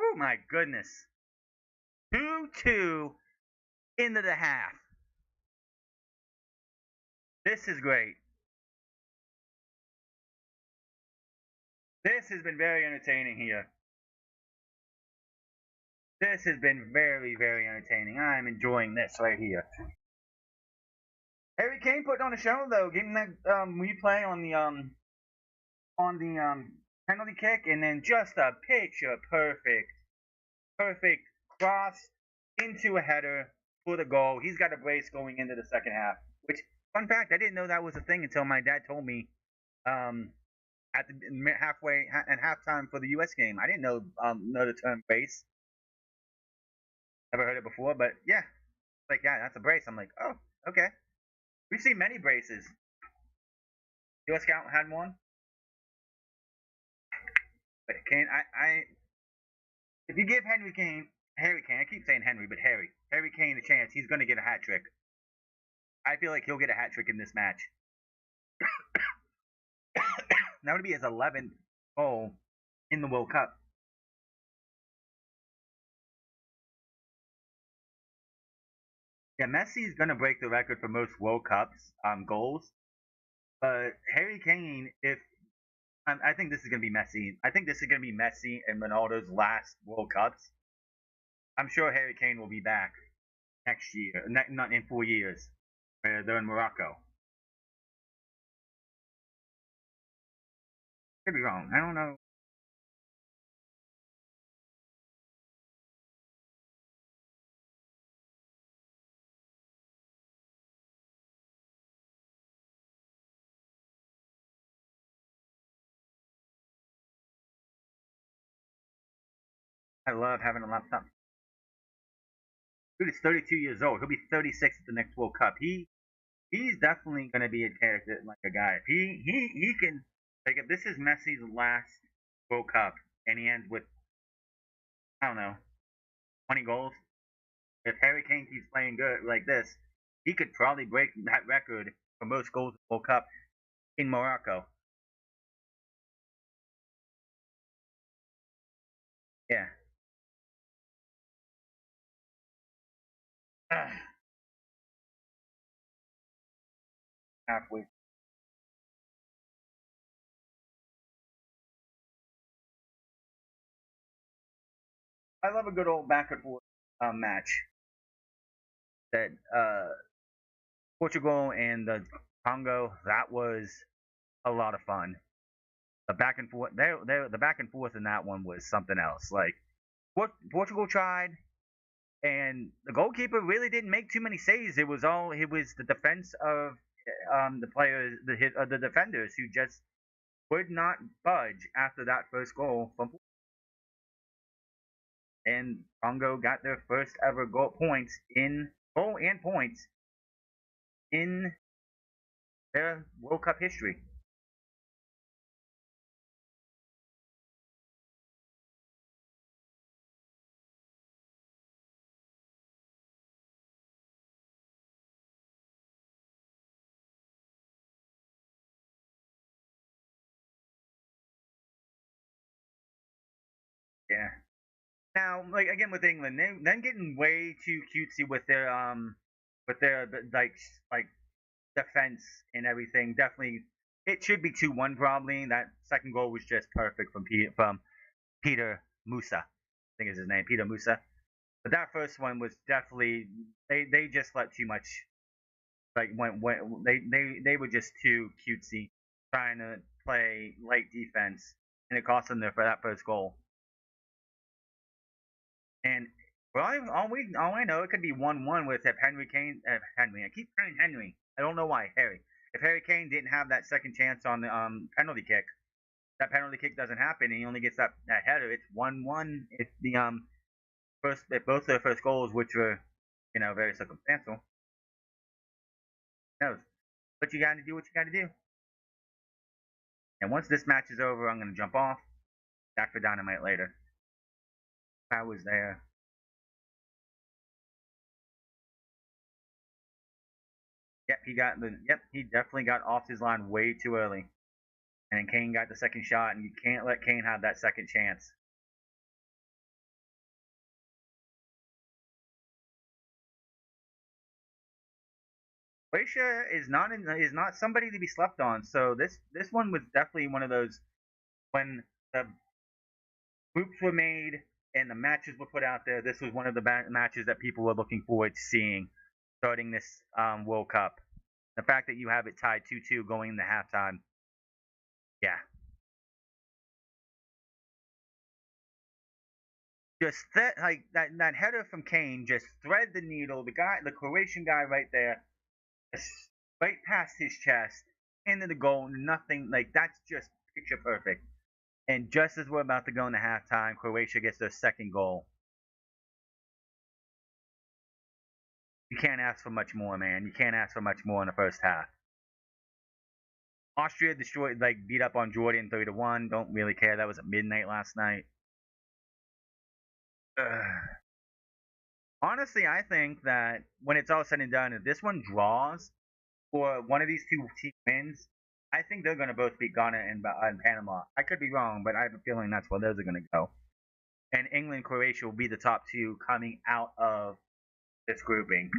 S1: Oh my goodness. 2-2 into the half. This is great. This has been very entertaining here. This has been very, very entertaining. I'm enjoying this right here. Harry Kane putting on a show though, getting that replay on the penalty kick, and then just a picture perfect cross into a header for the goal. He's got a brace going into the second half. Which, fun fact, I didn't know that was a thing until my dad told me at the halfway and halftime for the U.S. game. I didn't know the term brace. Never heard it before, but yeah, like yeah, that's a brace. I'm like, oh, okay. We've seen many braces. U.S. Scout had one, but Kane, if you give Harry Kane, I keep saying Henry, but Harry Kane a chance, he's gonna get a hat trick. I feel like he'll get a hat trick in this match. That would be his 11th goal in the World Cup. Yeah, Messi's gonna break the record for most World Cups goals, but Harry Kane, if I think this is gonna be Messi. I think this is gonna be Messi and Ronaldo's last World Cups. I'm sure Harry Kane will be back next year, not in 4 years. They're in Morocco. Could be wrong. I don't know. I love having a laptop. Dude is 32 years old. He'll be 36 at the next World Cup. He's definitely going to be a character, like a guy. If he can, like, if this is Messi's last World Cup and he ends with, I don't know, 20 goals, if Harry Kane keeps playing good like this, he could probably break that record for most goals in the World Cup in Morocco. Yeah. Halfway. I love a good old back and forth match that Portugal and the Congo. That was a lot of fun. The back and forth, the back and forth in that one was something else. Like Portugal tried, and the goalkeeper really didn't make too many saves. It was the defense of the players, the defenders who just would not budge after that first goal from. And Congo got their first ever goal and points in their World Cup history. Yeah. Now, like again with England, them getting way too cutesy with their like defense and everything. Definitely, it should be 2-1 probably. That second goal was just perfect from Peter Musa. I think is his name, Peter Musa. But that first one was definitely they just let too much. Like when they were just too cutesy, trying to play light defense, and it cost them there for that first goal. And well, all I know, it could be 1-1 with if Henry Kane, Henry. I keep saying Henry. I don't know why Harry. If Harry Kane didn't have that second chance on the penalty kick, that penalty kick doesn't happen, and he only gets that header. It's 1-1. It's the first, if both their first goals, which were very circumstantial. Who knows? But you got to do what you got to do. And once this match is over, I'm gonna jump off. Back for Dynamite later. I was there. Yep, he definitely got off his line way too early. And then Kane got the second shot, and you can't let Kane have that second chance. Croatia is not somebody to be slept on. So this one was definitely one of those when the groups were made and the matches were put out there. This was one of the matches that people were looking forward to seeing starting this World Cup. The fact that you have it tied 2-2 going into halftime, yeah, just that header from Kane just thread the needle. The Croatian guy right there, just right past his chest into the goal. Nothing like that's just picture perfect. And just as we're about to go into halftime, Croatia gets their second goal. You can't ask for much more, man. You can't ask for much more in the first half. Austria destroyed, beat up on Jordan 3-1. Don't really care. That was at midnight last night. Ugh. Honestly, I think that when it's all said and done, if this one draws or one of these two teams wins, I think they're going to both beat Ghana and Panama. I could be wrong, but I have a feeling that's where those are going to go. And England, Croatia will be the top two coming out of this grouping.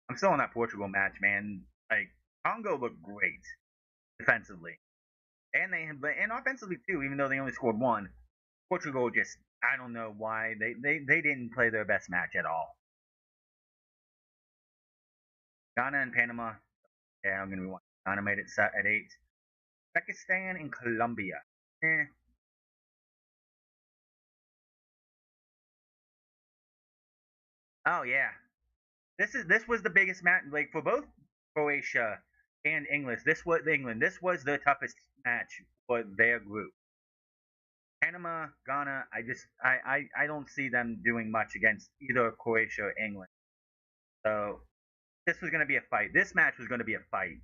S1: I'm still on that Portugal match, man. Like Congo looked great defensively, and offensively too. Even though they only scored one, Portugal just I don't know why they didn't play their best match at all. Ghana and Panama. Yeah, I'm gonna be one. Ghana made it set at 8. Pakistan and Colombia. Eh. Oh yeah. This was the biggest match like for both Croatia, and England. This was the toughest match for their group. Panama, Ghana. I don't see them doing much against either Croatia or England. So this was going to be a fight. This match was going to be a fight.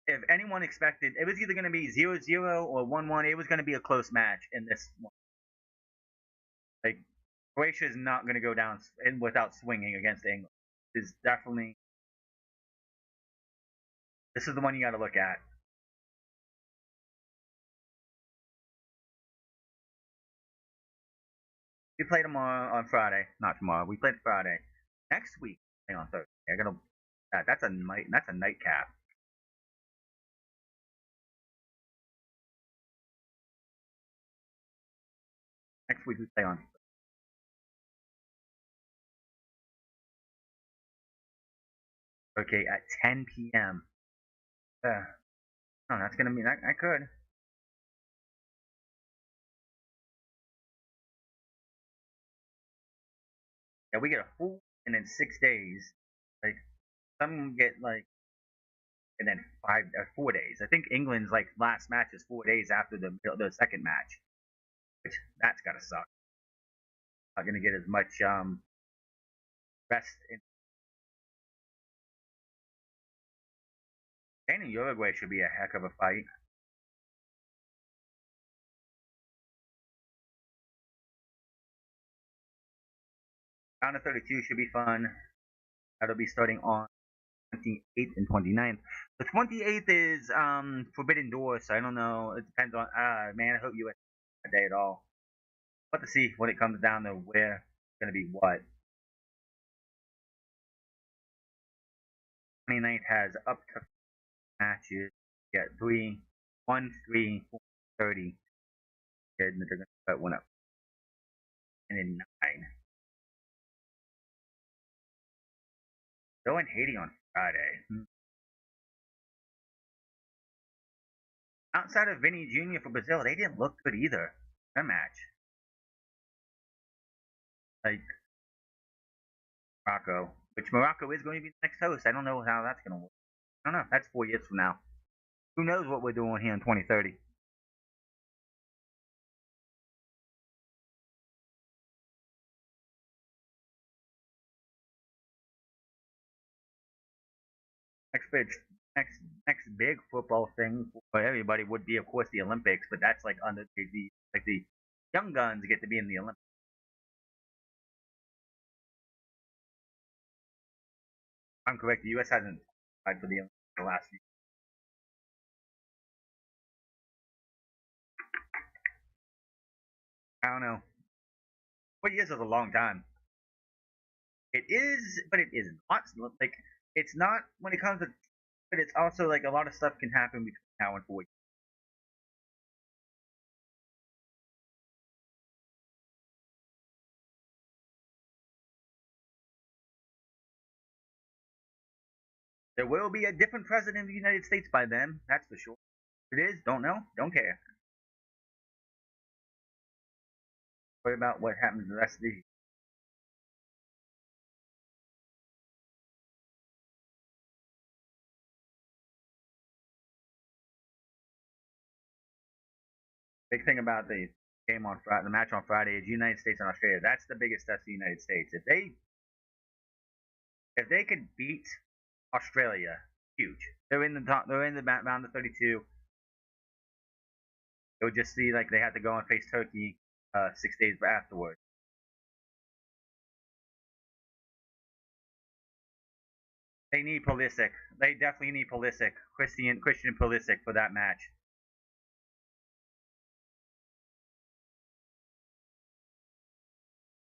S1: If anyone expected, it was either going to be 0-0 or 1-1. It was going to be a close match in this one. Like Croatia is not going to go down without swinging against England. Is definitely this is the one you got to look at. We play tomorrow on Friday. Not tomorrow. We played Friday. Next week, hang on Thursday. I gotta. That's a nightcap. Next week we play on. Okay, at 10 p.m. Oh, that's gonna mean I could. Yeah, we get a full and then 6 days. Like some get like and then 4 days. I think England's like last match is 4 days after the second match, which that's gotta suck. Not gonna get as much rest. And Uruguay should be a heck of a fight. Round of 32 should be fun. That'll be starting on 28th and 29th. The 28th is Forbidden Door, so I don't know. It depends on. Man, I hope you a day at all. But to see when it comes down to where it's gonna be what. 29th has up to matches. Yeah, 3, 1, 3, 4, 30. Yeah, they're gonna cut one up. And then 9. Go in Haiti on Friday. Outside of Vinny Jr. for Brazil, they didn't look good either. That match. Like Morocco, which Morocco is going to be the next host. I don't know how that's going to work. I don't know. That's 4 years from now. Who knows what we're doing here in 2030? Next big, next next big football thing for everybody would be, of course, the Olympics. But that's like under the young guns get to be in the Olympics. If I'm correct. The U.S. hasn't tried for the Olympics the last few. I don't know. 4 years is a long time. It is, but it isn't. Like it's not when it comes to, but it's also like a lot of stuff can happen between now and 4 years. There will be a different president of the United States by then. That's for sure. If it is, don't know, don't care. Worry about what happens the rest of the year. Big thing about the game on Friday, the match on Friday is United States and Australia. That's the biggest test of the United States. If they could beat Australia, huge. They're in the top. They're in the round of 32. It would just be like they had to go and face Turkey 6 days afterwards. They need Pulisic. They definitely need Pulisic. Christian Pulisic for that match.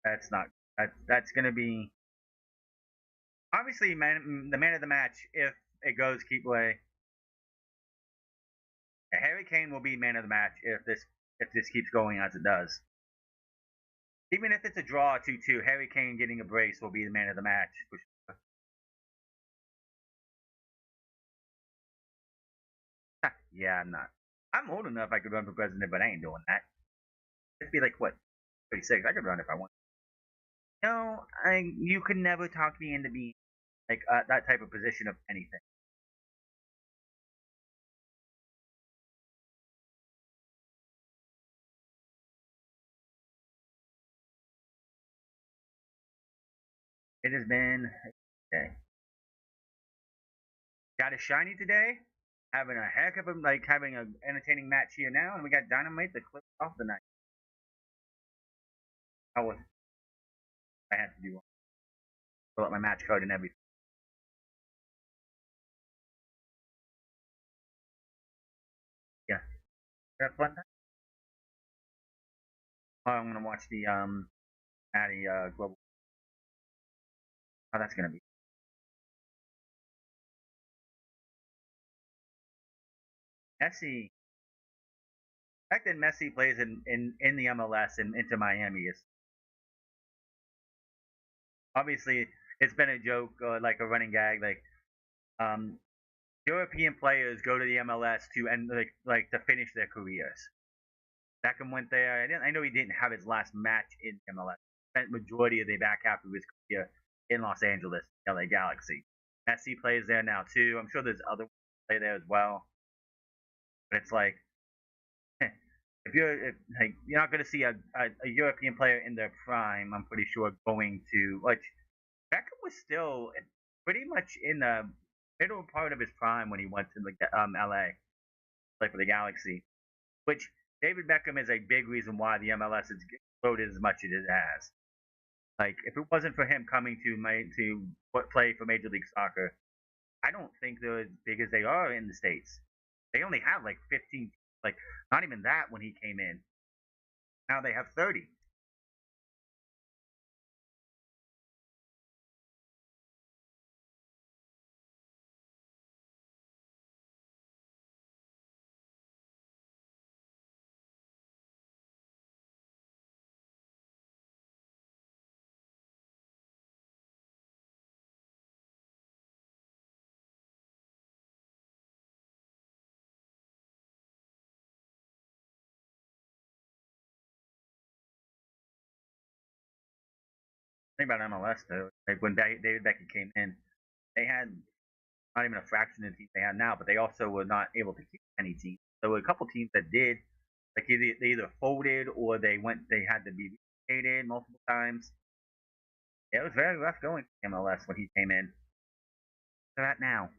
S1: That's not. That's gonna be obviously the man of the match if it goes keep way. Harry Kane will be man of the match if this keeps going as it does. Even if it's a draw 2-2, Harry Kane getting a brace will be the man of the match. Yeah, I'm not. I'm old enough I could run for president, but I ain't doing that. It'd be like what 36. I could run if I want. No, you could never talk me into being. like that type of position of anything. It has been okay. Got a shiny today. Having a heck of a having an entertaining match here now, and we got Dynamite the clip off the night. I was I had to do pull up my match card and everything. Yeah, have fun. Oh, I'm gonna watch the Maddie Global. Oh, that's gonna be Messi. The fact that Messi plays in the MLS and into Miami is obviously it's been a joke, like a running gag. Like um, European players go to the MLS to end to finish their careers. Beckham went there. I know he didn't have his last match in MLS. Spent majority of the back half of his career in Los Angeles, LA Galaxy. Messi plays there now too. I'm sure there's other play there as well. But it's like if you're not going to see a European player in their prime, I'm pretty sure going to like Beckham was still pretty much in the middle part of his prime when he went to LA, play for the Galaxy. Which David Beckham is a big reason why the MLS has exploded as much as it has. Like if it wasn't for him coming to play for Major League Soccer, I don't think they're as big as they are in the states. They only have like 15, like not even that when he came in. Now they have 30. Think about MLS though. Like when David Beckham came in, they had not even a fraction of the team they have now, but they also were not able to keep any teams. There were a couple teams that did, like they either folded or they had to be relocated multiple times. Yeah, it was very rough going for MLS when he came in. So that now,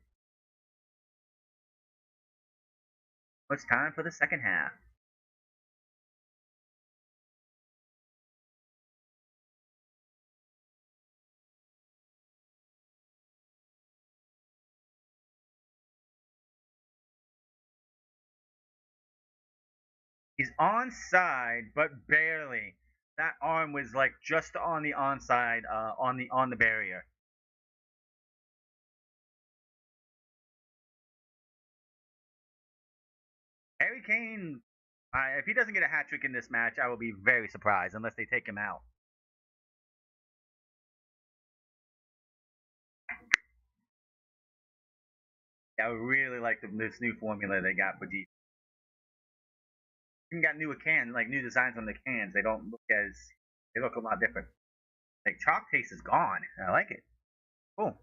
S1: it's time for the second half. He's onside, but barely. That arm was like just on the onside, on the barrier. Harry Kane, if he doesn't get a hat trick in this match, I will be very surprised unless they take him out. I really like this new formula they got for defense. Even got new cans, like new designs on the cans. They look a lot different. Like chalk taste is gone. I like it. Cool.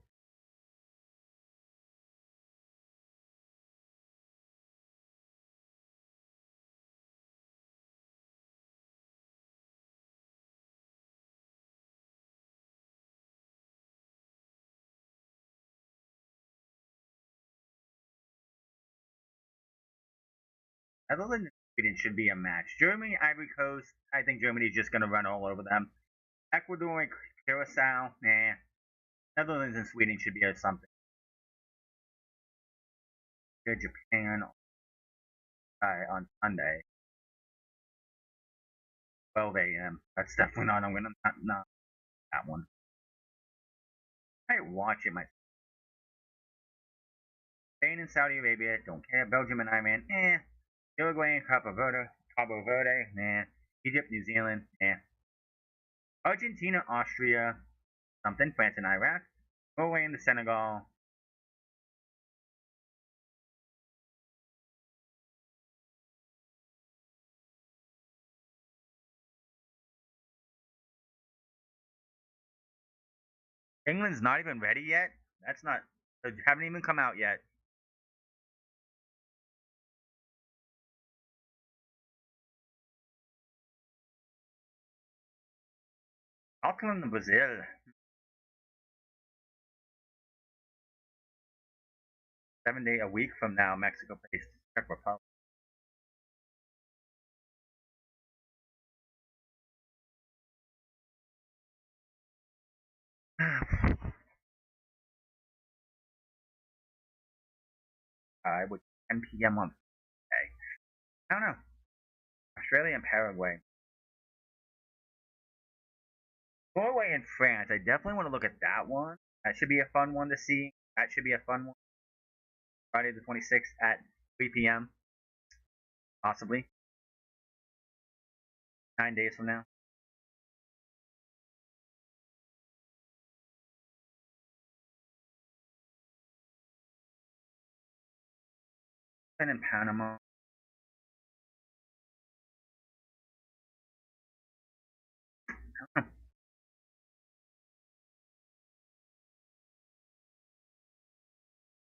S1: Netherlands and Sweden should be a match. Germany, Ivory Coast. I think Germany's just gonna run all over them. Ecuador and Curacao. Nah. Netherlands and Sweden should be something. Japan on Sunday, 12 a.m. That's definitely not. I'm gonna not that one. I watch it myself. Spain and Saudi Arabia, don't care. Belgium and Iran, Uruguay and Cabo Verde, nah. Egypt, New Zealand, nah. Argentina, Austria, something. France and Iraq. Norway and the Senegal. England's not even ready yet. That's not. They haven't even come out yet. Auckland, Brazil. 7 day a week from now, Mexico plays Czech Republic. Which 10 p.m. on Friday. I don't know. Australia and Paraguay. Norway and France. I definitely want to look at that one. That should be a fun one to see. That should be a fun one. Friday the 26th at 3 p.m. Possibly 9 days from now. And in Panama.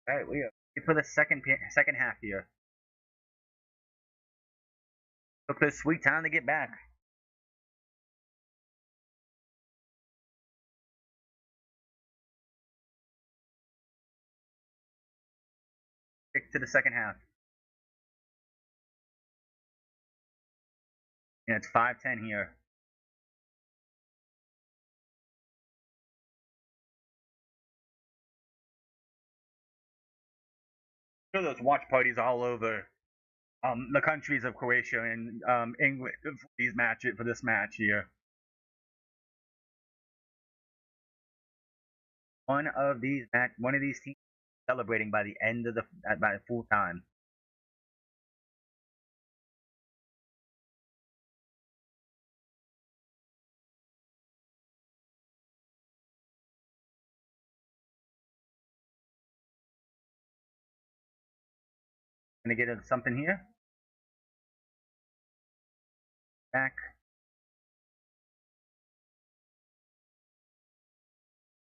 S1: All right, we are for the second half here. Took this sweet time to get back. Stick to the second half. And it's 5:10 here. Sure, those watch parties all over the countries of Croatia and England for this match here. One of these teams celebrating by the end of by full time. Gonna get something here. Back.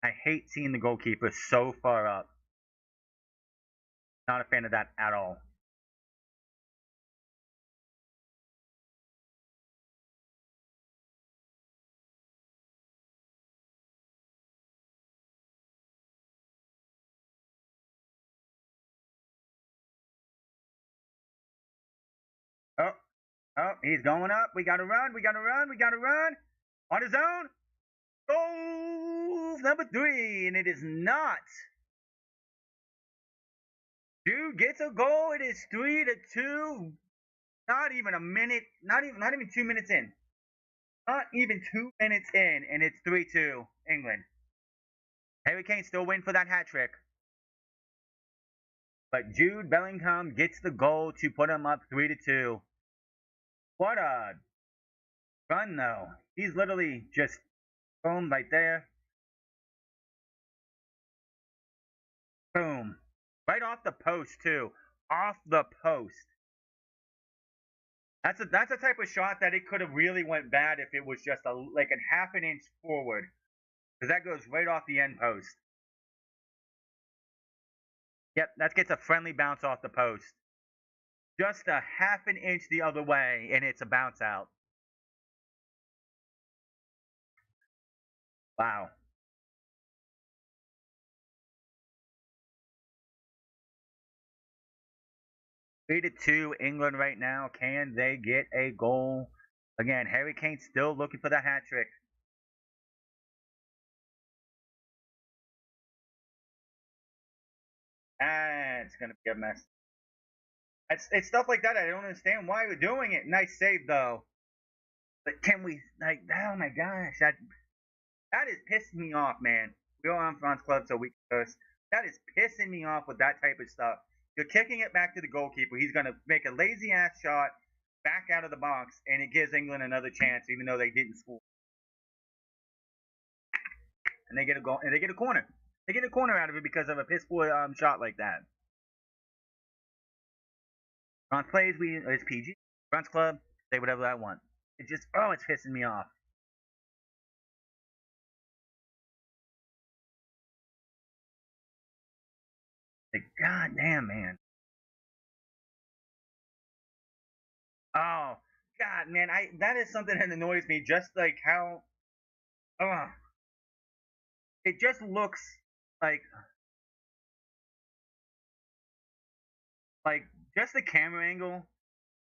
S1: I hate seeing the goalkeeper so far up. Not a fan of that at all. Oh, oh, he's going up. We gotta run. We gotta run. We gotta run. On his own. Goal number 3, and it is not. Dude gets a goal. It is 3-2. Not even a minute. Not even 2 minutes in. Not even 2 minutes in, and it's 3-2 England. Harry Kane still waiting for that hat trick. But Jude Bellingham gets the goal to put him up 3-2. What a run, though. He's literally just boom right there. Boom. Right off the post, too. Off the post. That's a type of shot that it could have really went bad if it was just like a half an inch forward. Because that goes right off the end post. Yep, that gets a friendly bounce off the post. Just a half an inch the other way, and it's a bounce out. Wow. 3-2 England right now. Can they get a goal? Again, Harry Kane still looking for the hat trick. It's going to be a mess. It's stuff like that. I don't understand why we're doing it. Nice save, though. But can we, like, oh my gosh. That is pissing me off, man. We are on France Club, so we can curse. That is pissing me off with that type of stuff. You're kicking it back to the goalkeeper. He's going to make a lazy ass shot back out of the box, and it gives England another chance, even though they didn't score. And they get a goal, and they get a corner. They get a corner out of it because of a piss poor shot like that. France plays, it's PG. France Club, say whatever I want. It's pissing me off. God damn, man. Oh, God, man. I that is something that annoys me. Just like how, uh, it just looks like like just the camera angle.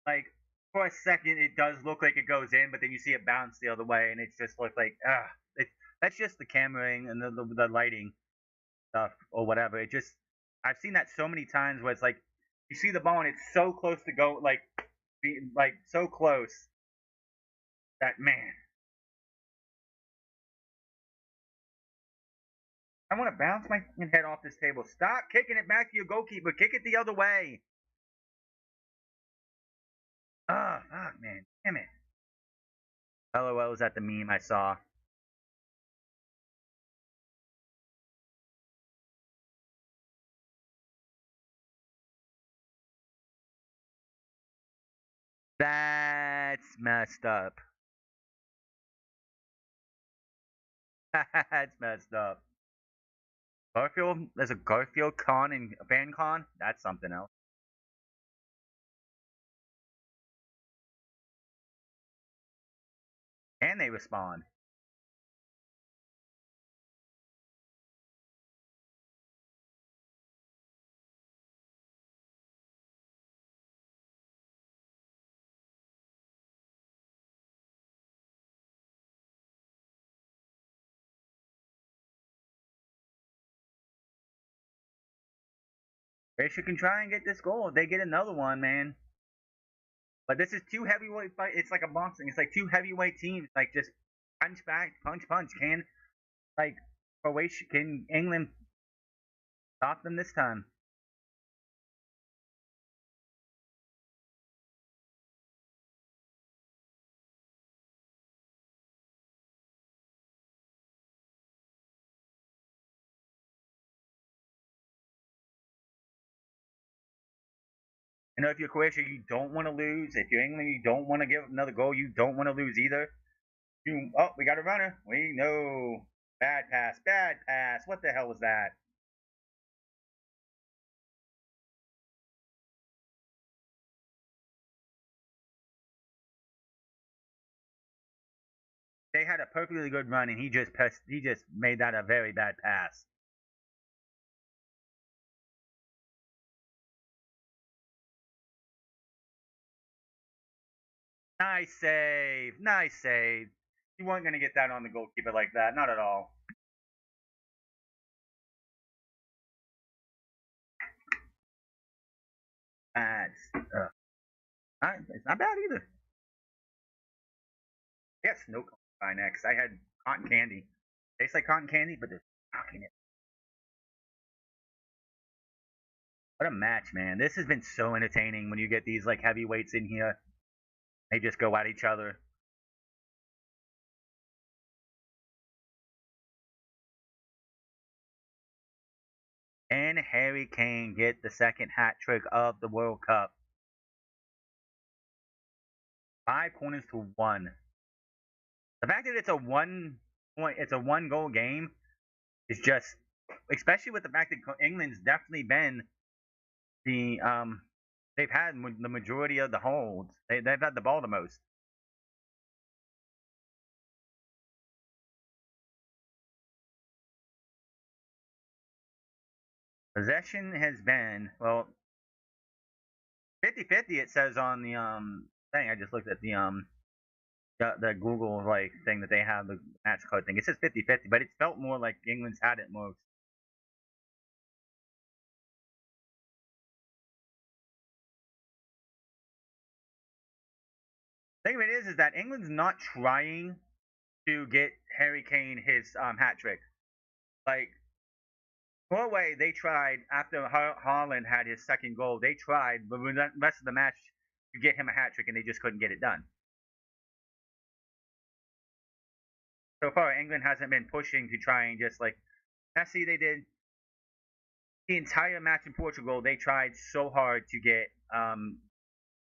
S1: Like for a second, it does look like it goes in, but then you see it bounce the other way, and it just looks like it, that's just the cameraing and the lighting stuff or whatever. It just I've seen that so many times where it's like you see the ball and it's so close to go like so close that man. I want to bounce my head off this table. Stop kicking it back to your goalkeeper. Kick it the other way. Ah, fuck, man. Damn it. LOL was at the meme I saw. That's messed up. That's messed up. Garfield, there's a Garfield con and a fan con. That's something else. And they respond. They should can try and get this goal. If they get another one, man. But this is two heavyweight fight. It's like a boxing. It's like two heavyweight teams. Like just punch back, punch, punch. Can like Croatia? Can England stop them this time? You know, if you're Croatia, you don't want to lose. If you're England, you don't want to give another goal. You don't want to lose either. We got a runner. We know. Bad pass. Bad pass. What the hell was that? They had a perfectly good run, and he just made that a very bad pass. Nice save. Nice save. You weren't going to get that on the goalkeeper like that. Not at all. That's it's not bad either. Yes, no by next. I had cotton candy. Tastes like cotton candy, but there's fucking it. What a match, man. This has been so entertaining when you get these like heavyweights in here. They just go at each other. And Harry Kane get the second hat trick of the World Cup. 5 corners to one. The fact that it's a one goal game is just, especially with the fact that England's definitely been the they've had the majority of the holds. They've had the ball the most. Possession has been, well, 50-50. It says on the thing. I just looked at the Google like thing that they have the match card thing. It says 50-50, but it's felt more like England's had it most. Thing of it is that England's not trying to get Harry Kane his hat trick. Like Norway, they tried after Haaland had his second goal. They tried, but the rest of the match to get him a hat trick, and they just couldn't get it done. So far, England hasn't been pushing to try and just like Messi. They did the entire match in Portugal. They tried so hard to get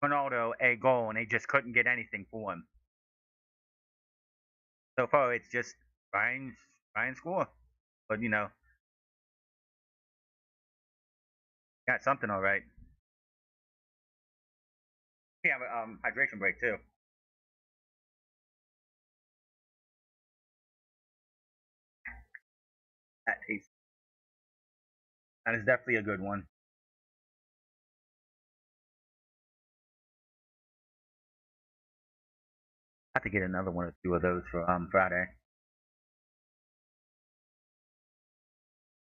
S1: Ronaldo a goal, and they just couldn't get anything for him. So far, it's just try and score. But Got something all right. We have a hydration break too. That tastes. That is definitely a good one. I have to get another one or two of those for Friday.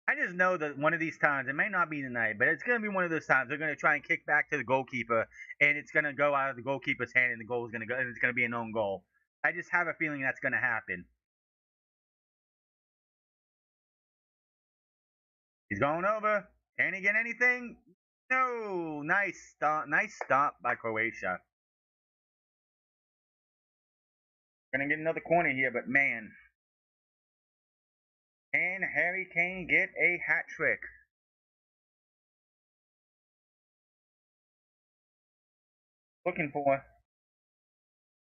S1: I just know that one of these times, it may not be tonight, but it's going to be one of those times they're going to try and kick back to the goalkeeper, and it's going to go out of the goalkeeper's hand, and the goal is going to go, and it's going to be an own goal. I just have a feeling that's going to happen. He's going over. Can he get anything? No. Nice stop. Nice stop by Croatia. Gonna get another corner here, but man, can Harry Kane get a hat trick? Looking for.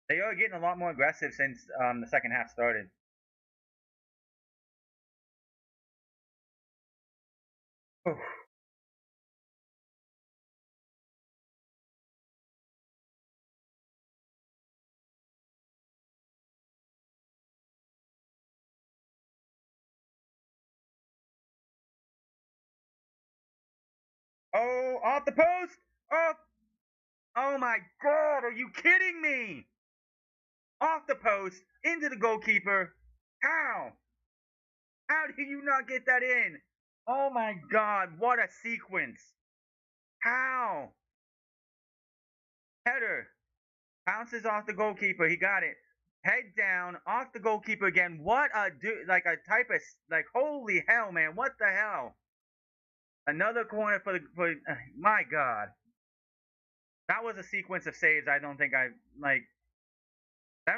S1: They are getting a lot more aggressive since the second half started. Oof. Oh, off the post! Oh, oh my God! Are you kidding me? Off the post, into the goalkeeper. How? How did you not get that in? Oh my God! What a sequence! How? Header bounces off the goalkeeper. He got it. Head down, off the goalkeeper again. What a like a type of like holy hell, man! What the hell? Another corner for the my God. That was a sequence of saves. I don't think I like. That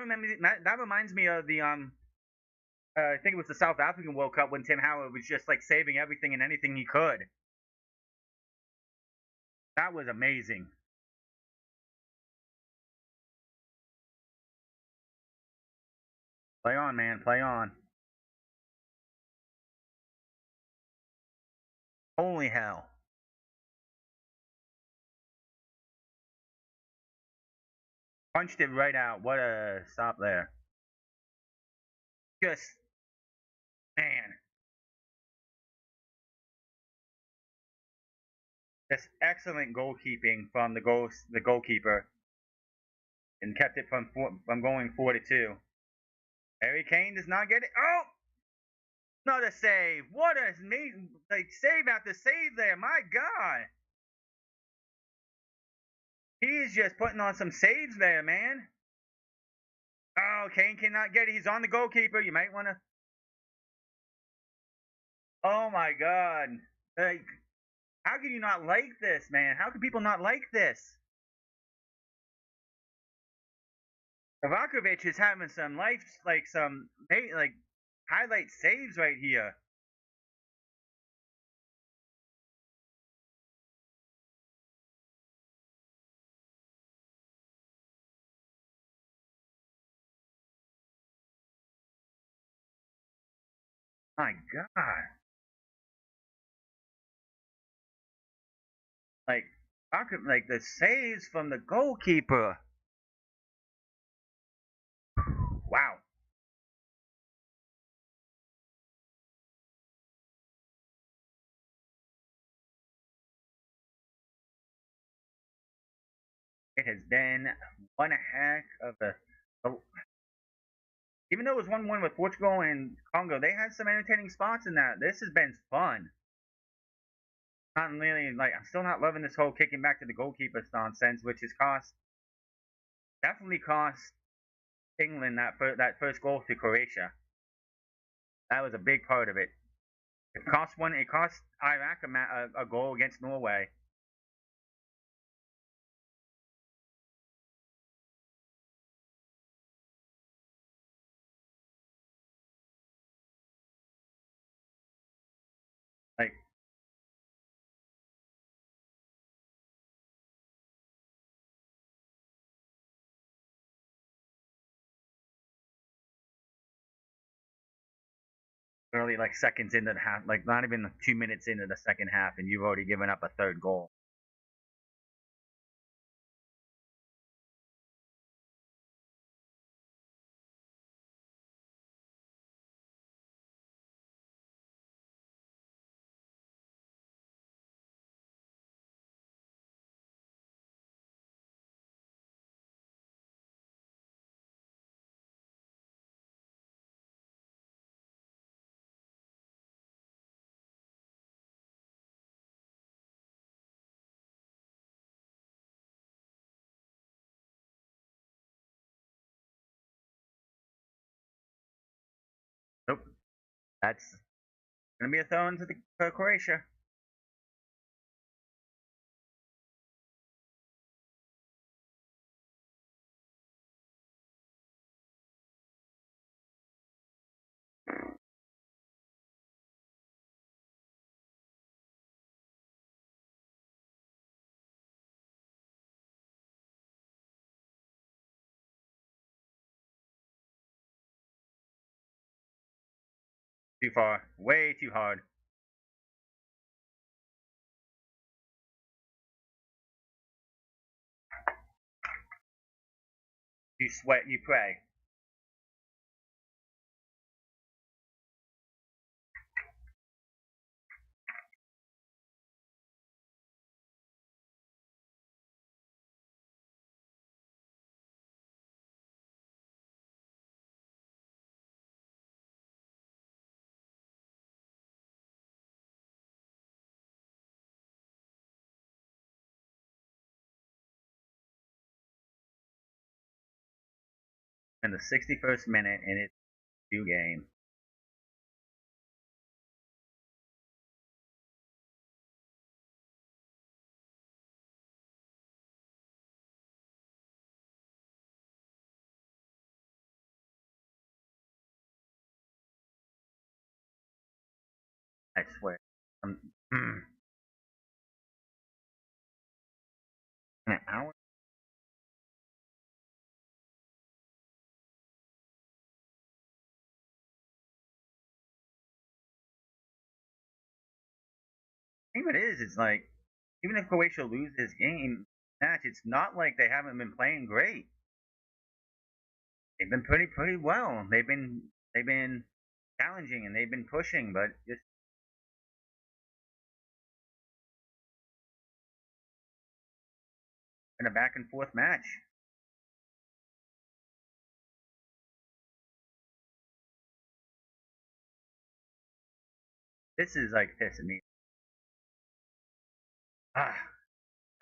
S1: reminds me of the I think it was the South African World Cup when Tim Howard was just like saving everything and anything he could. That was amazing. Play on, man. Play on. Holy hell. Punched it right out. What a stop there. Just, man. Just excellent goalkeeping from the goalkeeper and kept it from going 4-2. Harry Kane does not get it. Oh! Another save. What a like save after save there. My God. He's just putting on some saves there, man. Oh, Kane cannot get it. He's on the goalkeeper. You might want to. Oh my God! Like, how can you not like this, man? How can people not like this? Novakovic is having some life, like some like highlight saves right here. My God! Like, how could like the saves from the goalkeeper? Wow! It has been one heck of a. Even though it was 1-1 with Portugal and Congo, they had some entertaining spots in that. This has been fun. Not really like I'm still not loving this whole kicking back to the goalkeeper nonsense, which has definitely cost England that first goal to Croatia. That was a big part of it. It cost one. It cost Iraq a goal against Norway. Like, Early, like seconds into the half, like not even 2 minutes into the second half, and you've already given up a third goal. Nope, that's gonna be a throw into the Croatia. Too far, way too hard. You sweat, you pray. In the 61st minute, and it's two game. I swear. Um, an hour. Even it is. It's like even if Croatia loses this game match, it's not like they haven't been playing great. They've been pretty well. They've been challenging and they've been pushing, but just in a back and forth match. This is like pissing me. Ah,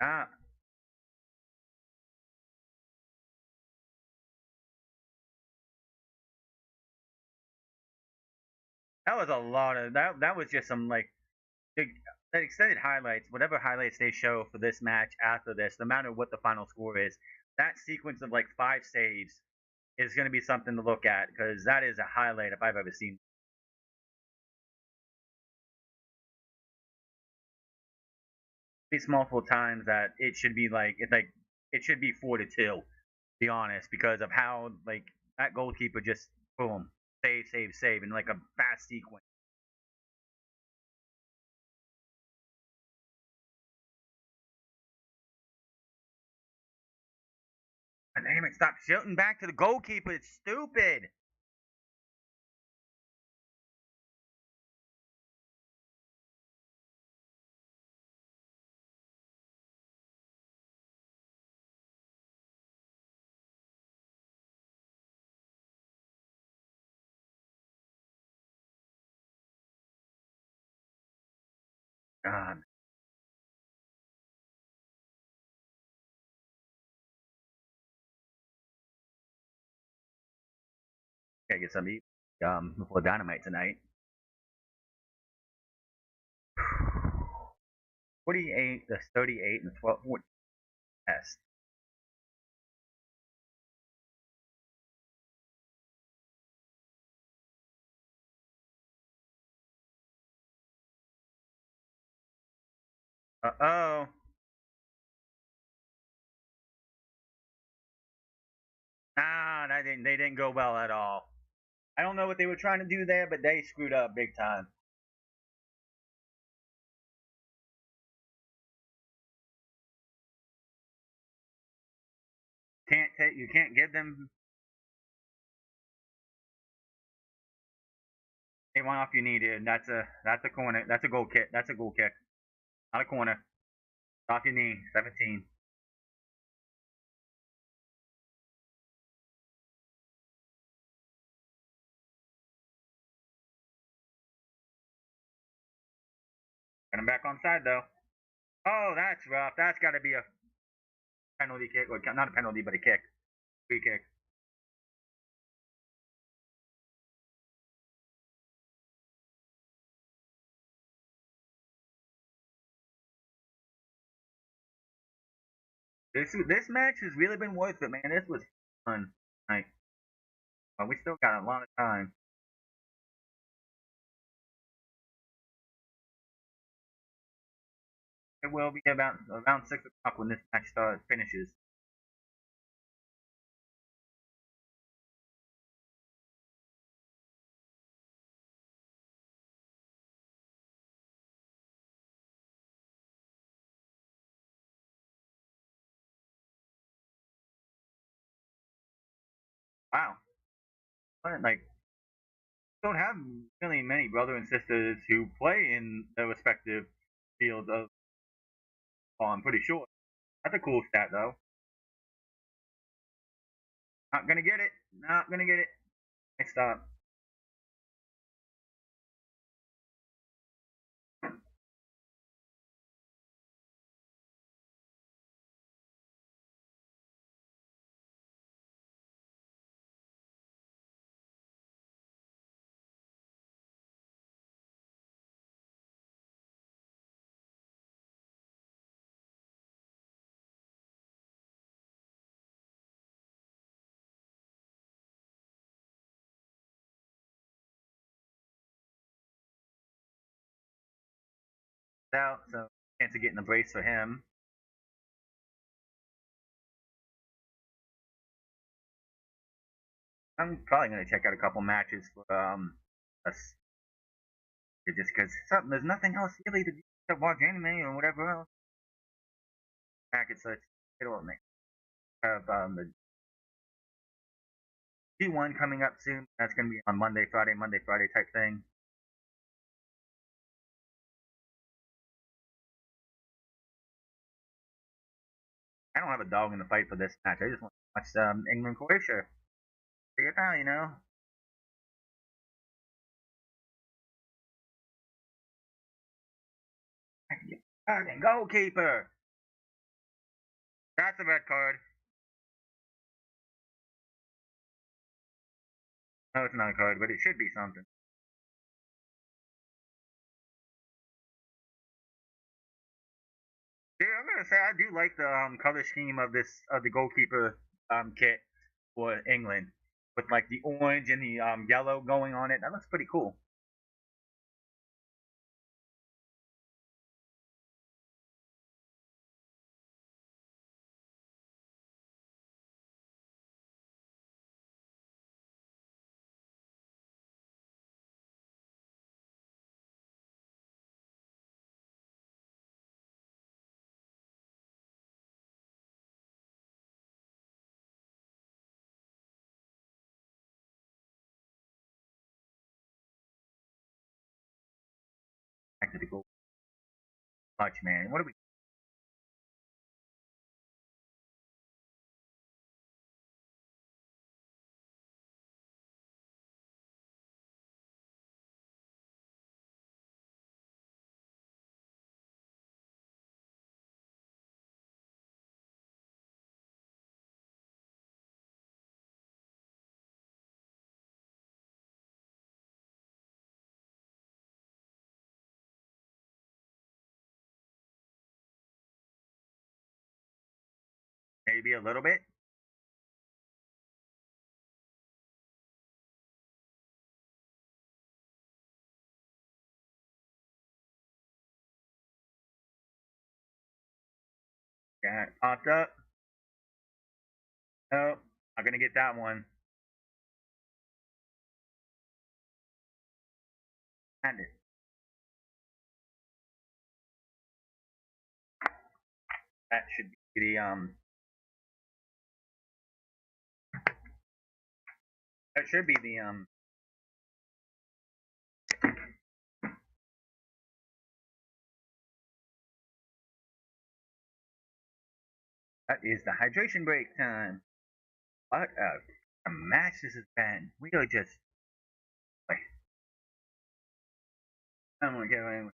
S1: ah. That was a lot of that. That was just some like the, the extended highlights, whatever highlights they show for this match after this, no matter what the final score is. That sequence of like 5 saves is going to be something to look at because that is a highlight if I've ever seen. These multiple times that it should be like it should be 4-2. Be honest, because of how like that goalkeeper just boom save in like a fast sequence. And damn it, stop shooting back to the goalkeeper. It's stupid. God, gotta get some eat before Dynamite tonight. 48, that's 38, and 12. Test. Uh-oh. Ah, that didn't. They didn't go well at all. I don't know what they were trying to do there, but they screwed up big time. You can't give them they want off you needed. That's a corner. That's a goal kick. That's a goal kick. Not a corner. Off your knee. 17. Get him back on side though. Oh, that's rough. That's got to be a penalty kick, or not a penalty, but a kick. Free kick. This match has really been worth it, man. This was fun. Like, we still got a lot of time. It will be about around 6 o'clock when this match finishes. Wow. But, like, don't have really many brothers and sisters who play in their respective fields of. Oh, I'm pretty sure. That's a cool stat, though. Not gonna get it. Not gonna get it. Nice stop. Out, so chance of getting a brace for him. I'm probably gonna check out a couple matches for us, just because there's nothing else really to do except watch anime or whatever else. Back at such it'll make have the G1 coming up soon. That's gonna be on Monday, Friday type thing. I don't have a dog in the fight for this match. I just want to watch England Croatia. Figure it out, you know. Fucking goalkeeper. That's a red card. No, it's not a card, but it should be something. Dude, I'm gonna say I do like the color scheme of the goalkeeper kit for England with like the orange and the yellow going on it. That looks pretty cool. Back to the goal much, man. What are we? Maybe a little bit. Yeah, popped up. Nope, not gonna get that one. And that should be the. That should be the. That is the hydration break time. What a match this has been. We are just. Like, I'm gonna get away with.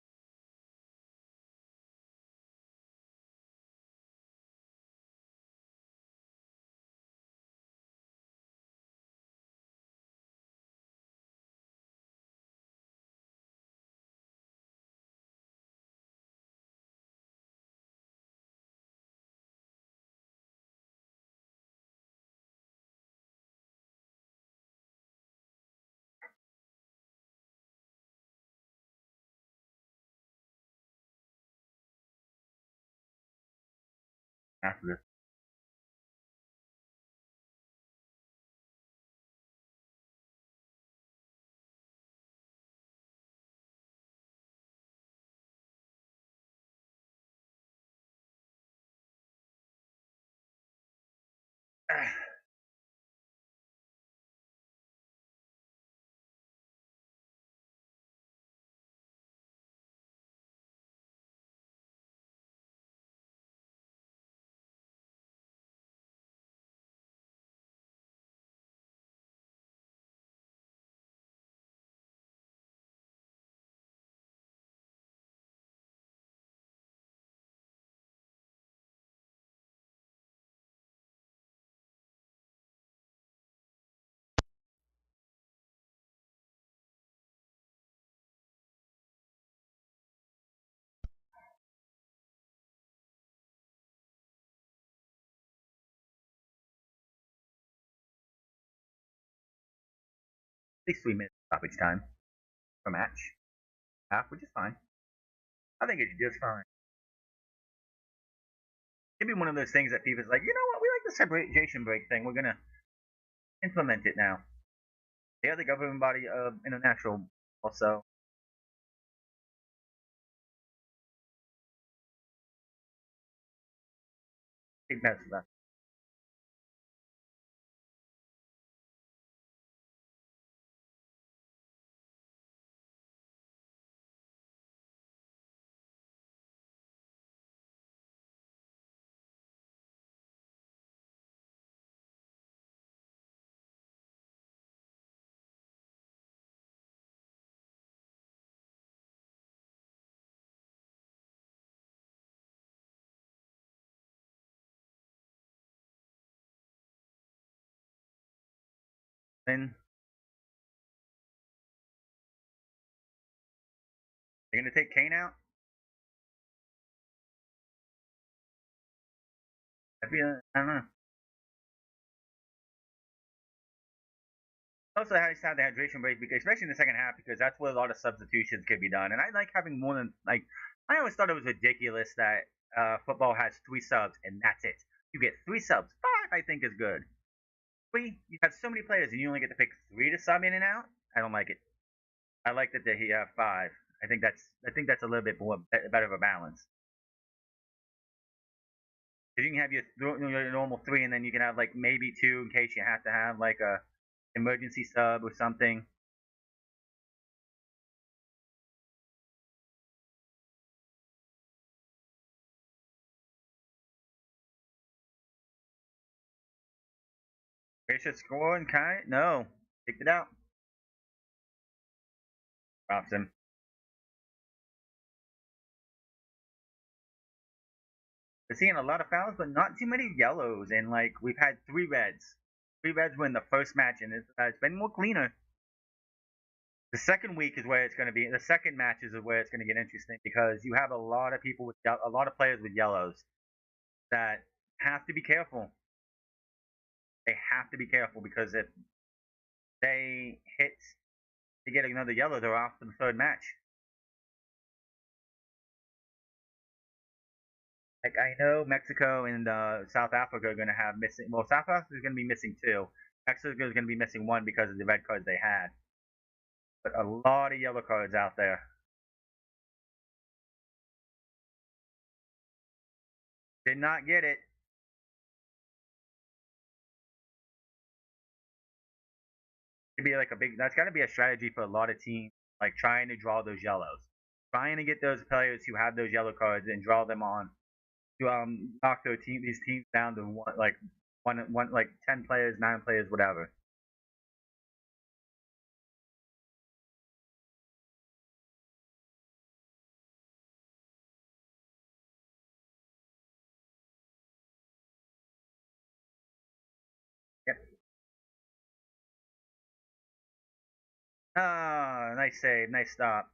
S1: After this. At least 3 minutes stoppage time per match. Half, which is fine. I think it's just fine. Maybe one of those things that FIFA's like, you know what, we like the separation break thing. We're gonna implement it now. They are the governing body of international also. Big mess with that. Then they're gonna take Kane out. I don't know. Also, I just had the hydration break because, especially in the second half, because that's where a lot of substitutions could be done. And I like having more than like. I always thought it was ridiculous that football has 3 subs and that's it. You get 3 subs. 5, I think, is good. 3, you have so many players and you only get to pick 3 to sub in and out. I don't like it. I like that they have 5. I think that's a little bit more better of a balance. Because you can have your normal 3, and then you can have like maybe 2 in case you have to have like a emergency sub or something. Croatia score and kind no, kicked it out. Drops him. We're seeing a lot of fouls, but not too many yellows. And like we've had 3 reds. 3 reds were in the first match, and it's been more cleaner. The second week is where it's going to be. The second match is where it's going to get interesting because you have a lot of people with a lot of players with yellows that have to be careful. They have to be careful because if they hit to get another yellow, they're off for the third match. Like I know Mexico and South Africa are going to have missing. Well, South Africa is going to be missing 2. Mexico is going to be missing 1 because of the red cards they had. But a lot of yellow cards out there. Did not get it. It'd be like a big. That's got to be a strategy for a lot of teams, like trying to draw those yellows, trying to get those players who have those yellow cards and draw them on to knock these teams down to one like 10 players, 9 players, whatever. Yep. Ah, nice save, nice stop.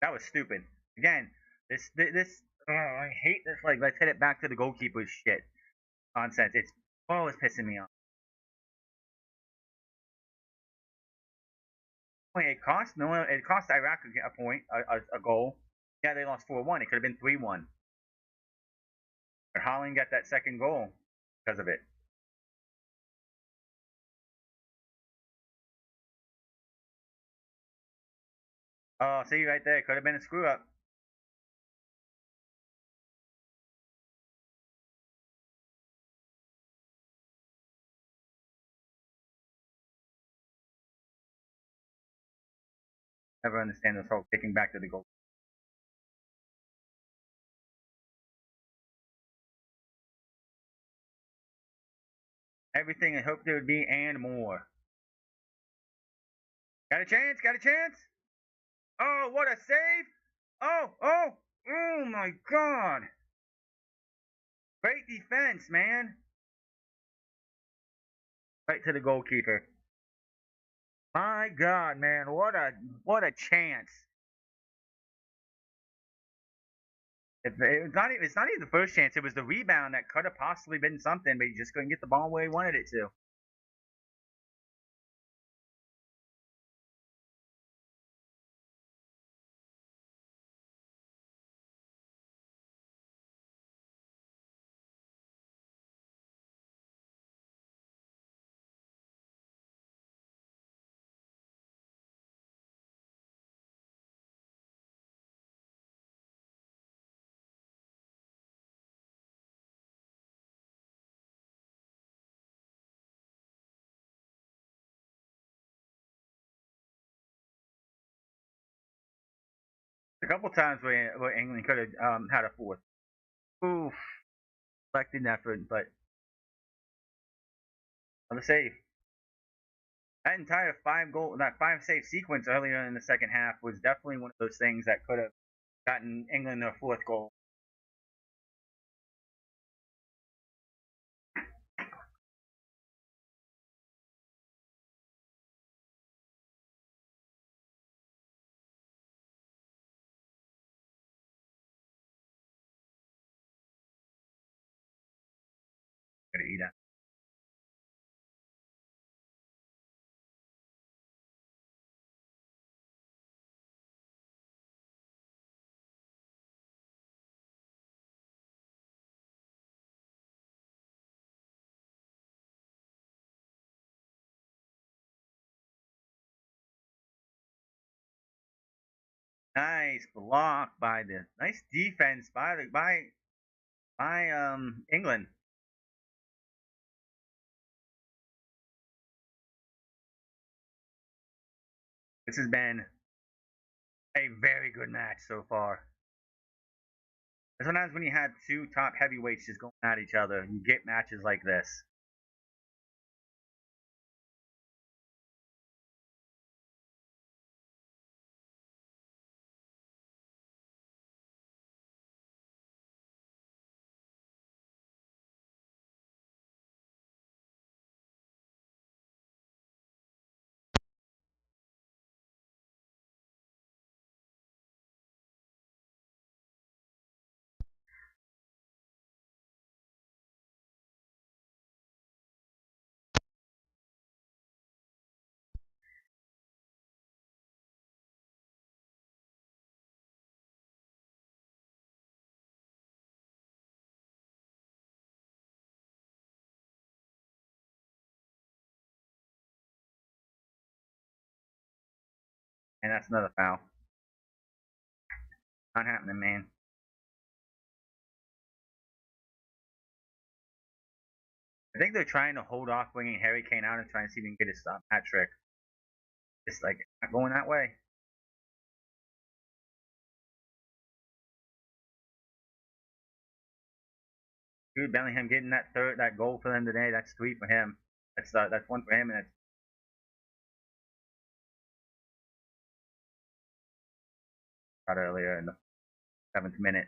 S1: That was stupid. Again, this. Oh, I hate this. Like, let's hit it back to the goalkeeper's shit nonsense. It's always pissing me off. Wait, it cost no, it cost Iraq a point, a goal. Yeah, they lost 4-1. It could have been 3-1. But Holland got that second goal because of it. Oh, see right there, could have been a screw up. Never understand this whole kicking back to the goal. Everything I hoped there would be and more. Got a chance, got a chance. Oh, what a save! Oh my god! Great defense, man. Right to the goalkeeper. My god, man, what a chance. It's not even the first chance. It was the rebound that could have possibly been something, but he just couldn't get the ball where he wanted it to. A couple times where England could have had a fourth. Oof, collected effort, but on the save. That entire that 5 save sequence earlier in the second half was definitely one of those things that could have gotten England their fourth goal. Gotta eat that. Nice block by the nice defense by England. This has been a very good match so far. Sometimes when you have two top heavyweights just going at each other, you get matches like this. And that's another foul. Not happening, man. I think they're trying to hold off bringing Harry Kane out and trying to see if we can get his hat trick. It's like not going that way. Dude, Bellingham getting that goal for them today. That's 3 for him. That's 1 for him, and that's got earlier in the 7th minute.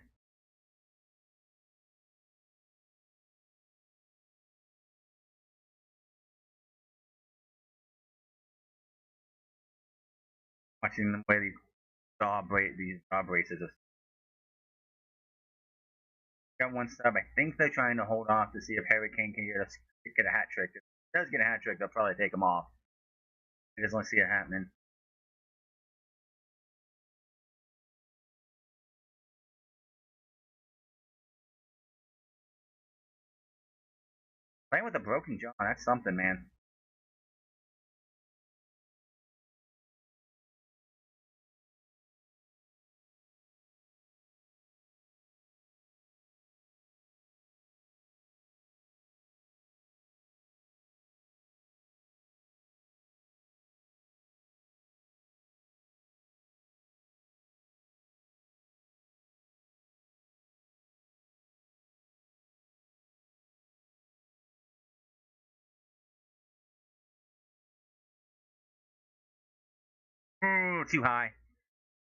S1: Watching them wear these jaw braces. Got 1 sub. I think they're trying to hold off to see if Harry Kane can get a hat trick. If he does get a hat trick, they'll probably take him off. I just want to see it happening. Playing with a broken jaw, that's something, man. Ooh, too high.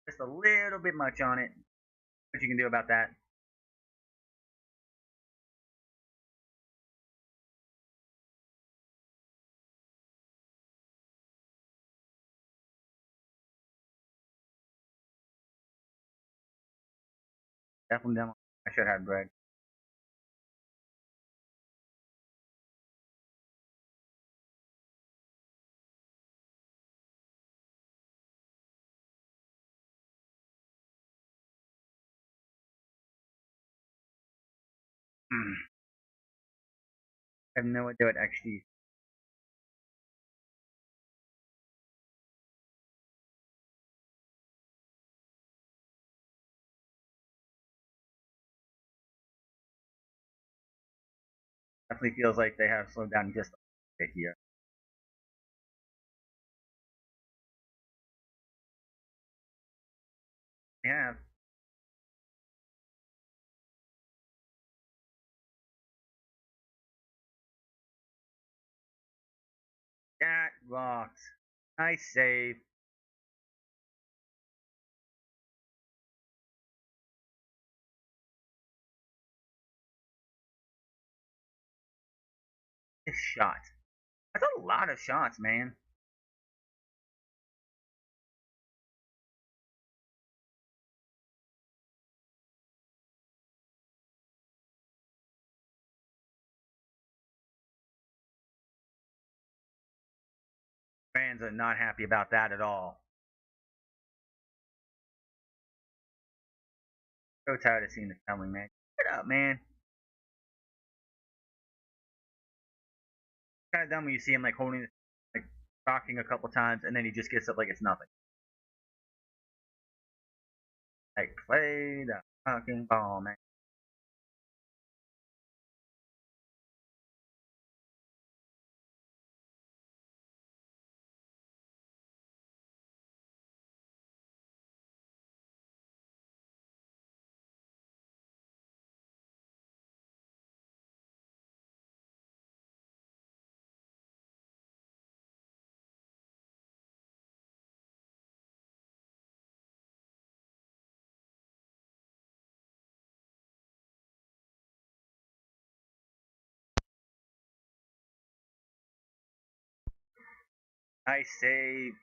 S1: Just a little bit much on it. What you can do about that? Definitely done. I should have bread. I have no idea what actually. Definitely feels like they have slowed down just a bit here. Yeah, that rocks. Nice save. This shot. That's a lot of shots, man. Fans are not happy about that at all. So tired of seeing this coming, man. Get up, man. Kind of dumb when you see him like holding, like rocking a couple times, and then he just gets up like it's nothing. Like play the fucking ball, man. Nice save.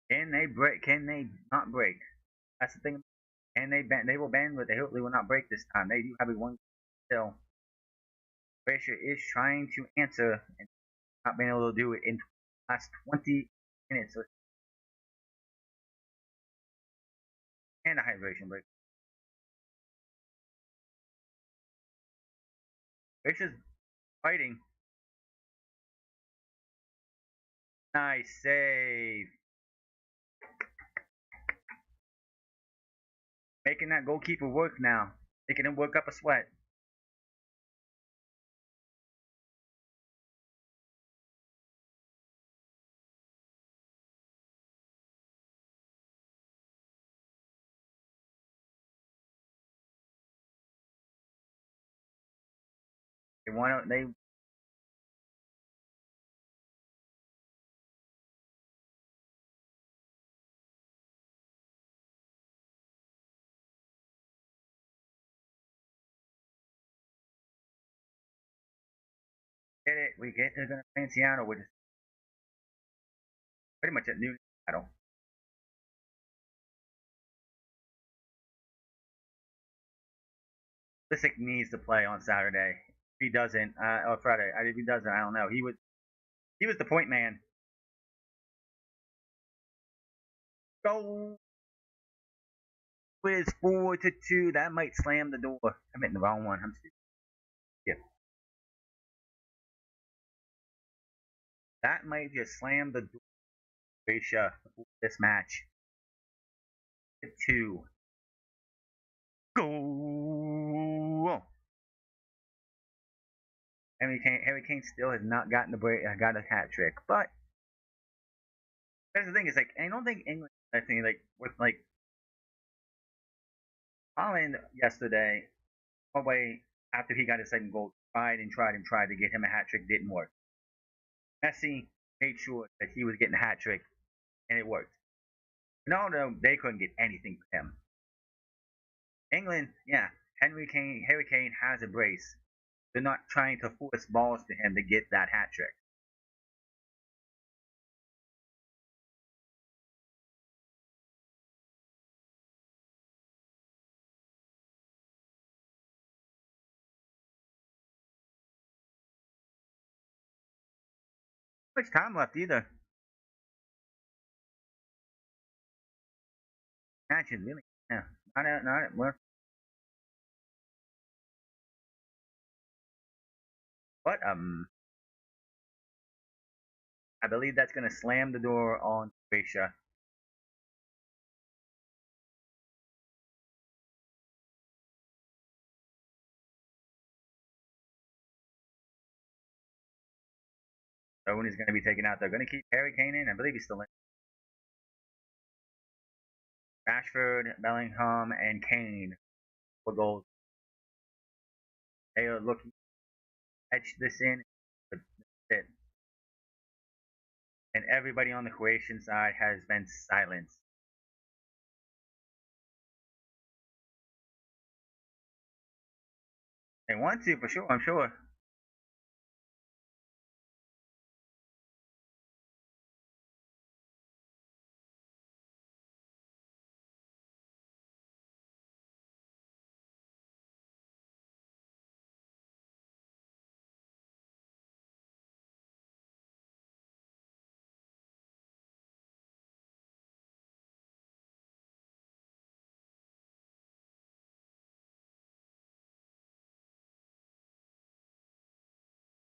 S1: Can they break? Can they not break? That's the thing. Can they bend? They will bend, but they hopefully will not break this time. They do have a one still. Croatia is trying to answer and not being able to do it in the last 20 minutes. And a hydration break. Croatia's fighting. Nice save. Making that goalkeeper work now. Making him work up a sweat. They get it. We get they're gonna play in Seattle, which is pretty much a new battle. Lisick needs to play on Saturday. If he doesn't, or Friday. If he doesn't, I don't know. He was the point man. Go. It is 4-2. That might slam the door. I'm hitting the wrong one. I'm stupid. Yeah. That might just slam the door. Croatia before this match. 2. Go. Harry Kane still has not gotten the break. Got a hat trick, but that's the thing. Is like I don't think England. I think like with like Holland yesterday, away after he got his second goal, tried to get him a hat trick. Didn't work. Messi made sure that he was getting a hat trick, and it worked. Ronaldo, they couldn't get anything for him. England, yeah, Harry Kane has a brace. They're not trying to force balls to him to get that hat trick. Much time left either. Matches really, yeah, not well, but I believe that's going to slam the door on Croatia. Owen is going to be taken out. They're going to keep Harry Kane in. I believe he's still in. Rashford, Bellingham, and Kane for goals. They are looking to etch this in. But that's it. And everybody on the Croatian side has been silenced. They want to, for sure, I'm sure.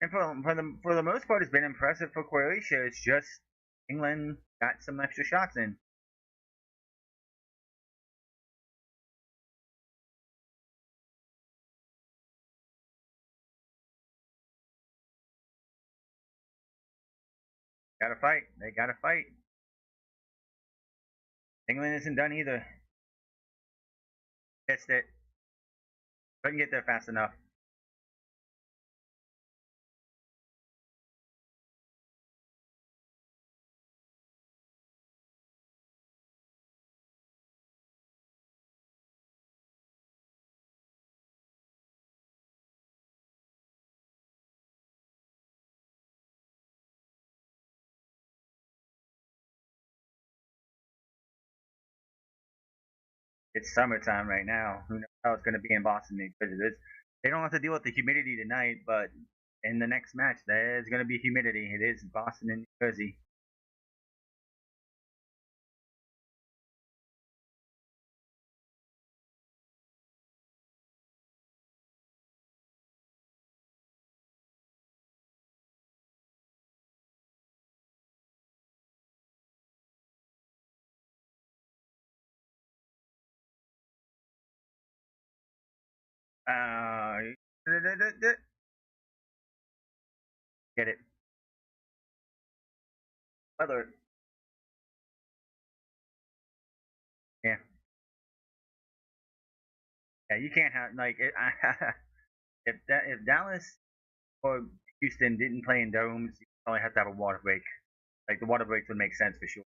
S1: And for the most part, it's been impressive for Croatia. It's just England got some extra shots in. Got to fight. They got to fight. England isn't done either. Missed it. Couldn't get there fast enough. It's summertime right now. Who knows how it's going to be in Boston because it is. They don't have to deal with the humidity tonight, but in the next match, there's going to be humidity. It is Boston and New Jersey. Uh, get it. Other. Yeah. Yeah, you can't have like it, if Dallas or Houston didn't play in domes, you probably have to have a water break. Like the water breaks would make sense for sure.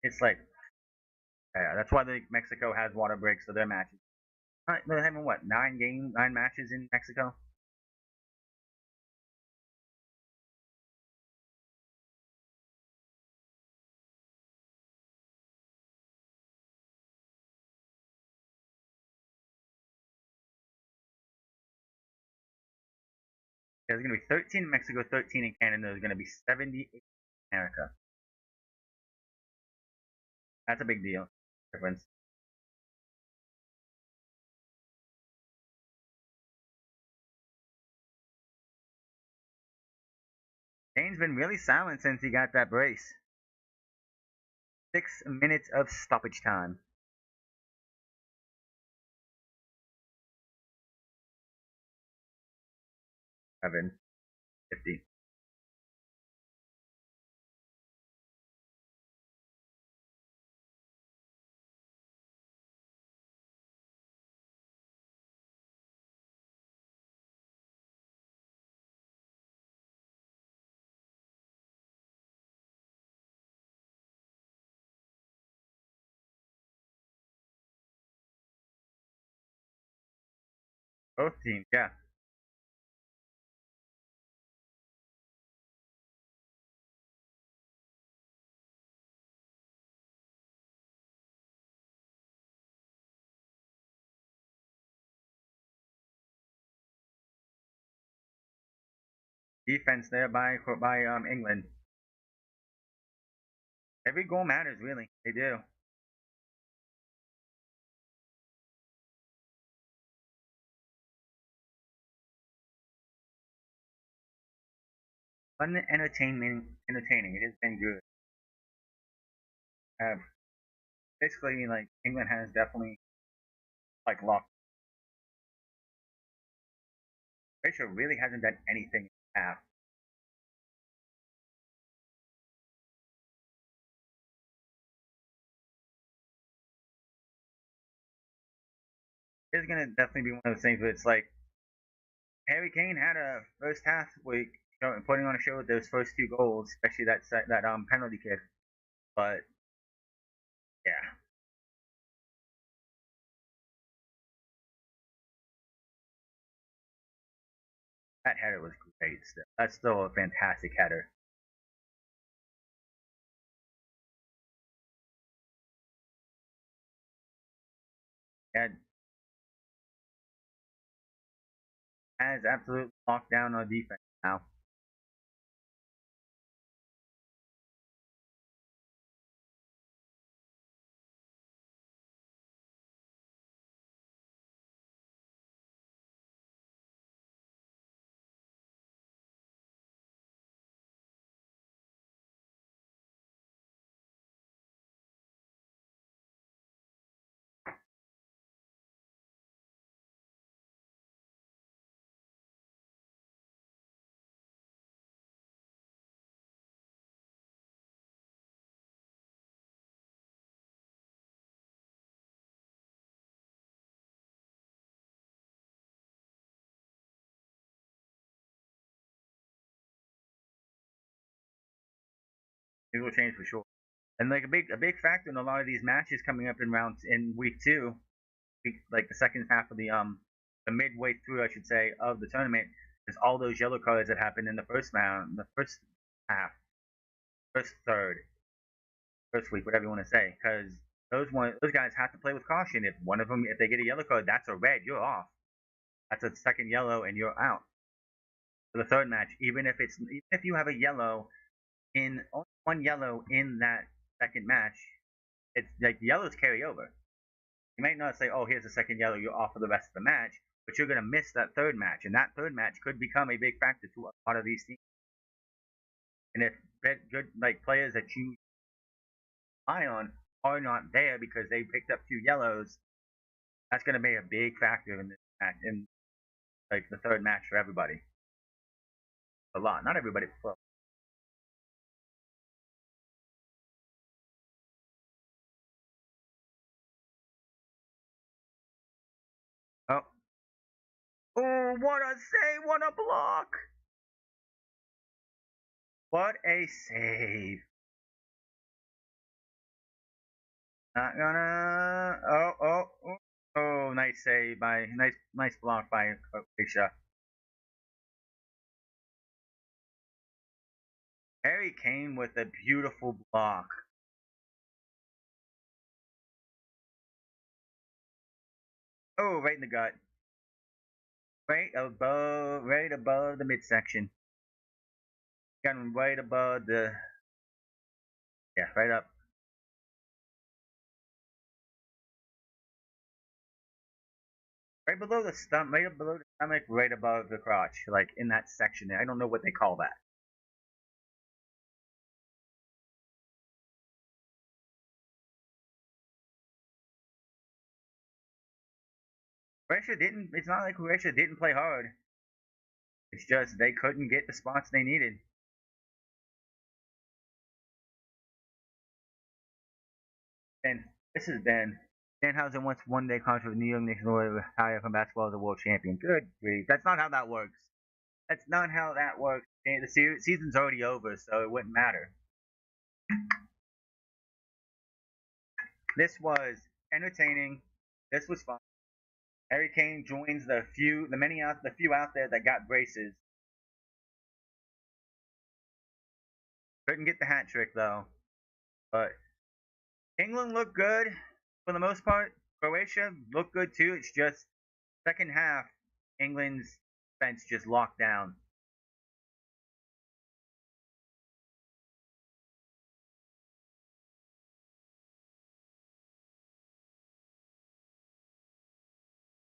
S1: It's like that's why Mexico has water breaks for their matches. They're having what 9 matches in Mexico. There's going to be 13 in Mexico, 13 in Canada. There's going to be 78 in America. That's a big deal. Difference. Dane's been really silent since he got that brace. 6 minutes of stoppage time. 7:50. Both teams, yeah. Defense there by England. Every goal matters, really. They do. Fun and entertaining. It has been good. Uh, Basically, like England has definitely like locked. Croatia really hasn't done anything in half. It's gonna definitely be one of those things where it's like Harry Kane had a first half week, putting on a show with those first 2 goals, especially that penalty kick. But yeah, that header was great. Still, that's still a fantastic header. And has absolutely locked down our defense now. It will change for sure. And like a big factor in a lot of these matches coming up in rounds in week 2, like the second half of the midway through, I should say, of the tournament, is all those yellow cards that happened in the first round, the first half, first third, first week, whatever you want to say, because those guys have to play with caution. If one of them, if they get a yellow card, that's a red. You're off. That's a second yellow, and you're out for the third match. Even if you have a yellow in only one yellow in that second match, it's like the yellows carry over. You might not say, "Oh, here's a second yellow. You're off for the rest of the match," but you're going to miss that third match, and that third match could become a big factor to a lot of these teams. And if good like players that you rely on are not there because they picked up 2 yellows, That's going to be a big factor in this match, in like the third match for everybody. A lot, not everybody. Well, oh, oh, what a save! What a block! What a save! Not gonna. Oh, nice save by nice block by Croatia. Harry Kane with a beautiful block. Oh, right in the gut. Right above the midsection. Got him right above the, yeah, right up. Right below the stomach, right below the stomach, right above the crotch, like in that section there. I don't know what they call that. Croatia didn't. It's not like Croatia didn't play hard. It's just they couldn't get the spots they needed. And this has been Danhausen wants one-day contract with New York Knicks in order to retire from basketball as a world champion. Good grief. That's not how that works. That's not how that works. The season's already over, so it wouldn't matter. This was entertaining. This was fun. Harry Kane joins the few out there that got braces. Couldn't get the hat trick though. But England looked good for the most part. Croatia looked good too. It's just second half, England's defense just locked down.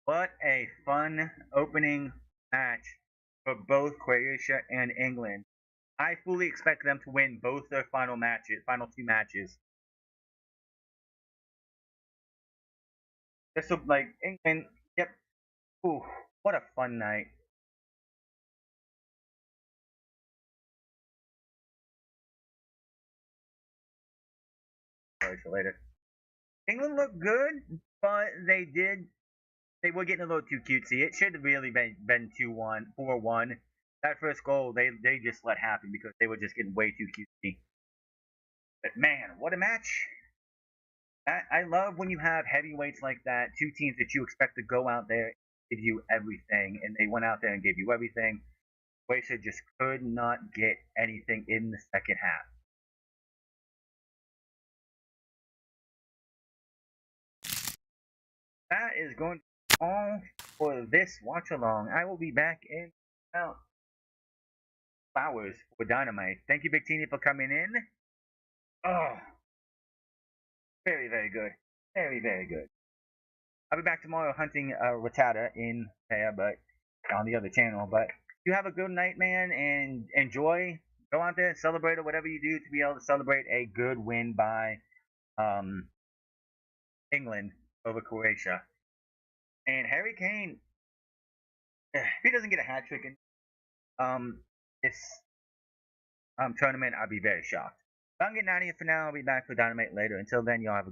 S1: What a fun opening match for both Croatia and England. I fully expect them to win both their final two matches. This will like England. Yep. Ooh, what a fun night. Sorry for later. England looked good, but they were getting a little too cutesy. It should have really been 2-1, 4-1. That first goal they just let happen because they were just getting way too cutesy. But man, what a match! I love when you have heavyweights like that, two teams that you expect to go out there and give you everything, and they went out there and gave you everything. Croatia just could not get anything in the second half. That is going to be all for this watch along. I will be back in about hours for Dynamite. Thank you, Big Teeny, for coming in. Oh, very, very good. Very, very good. I'll be back tomorrow hunting Rattata in Paya, but on the other channel. But you have a good night, man, and enjoy. Go out there and celebrate or whatever you do to be able to celebrate a good win by um, England over Croatia. And Harry Kane, if he doesn't get a hat trick in this tournament, I'll be very shocked. But I'm getting out of here for now. I'll be back for Dynamite later. Until then, y'all have a good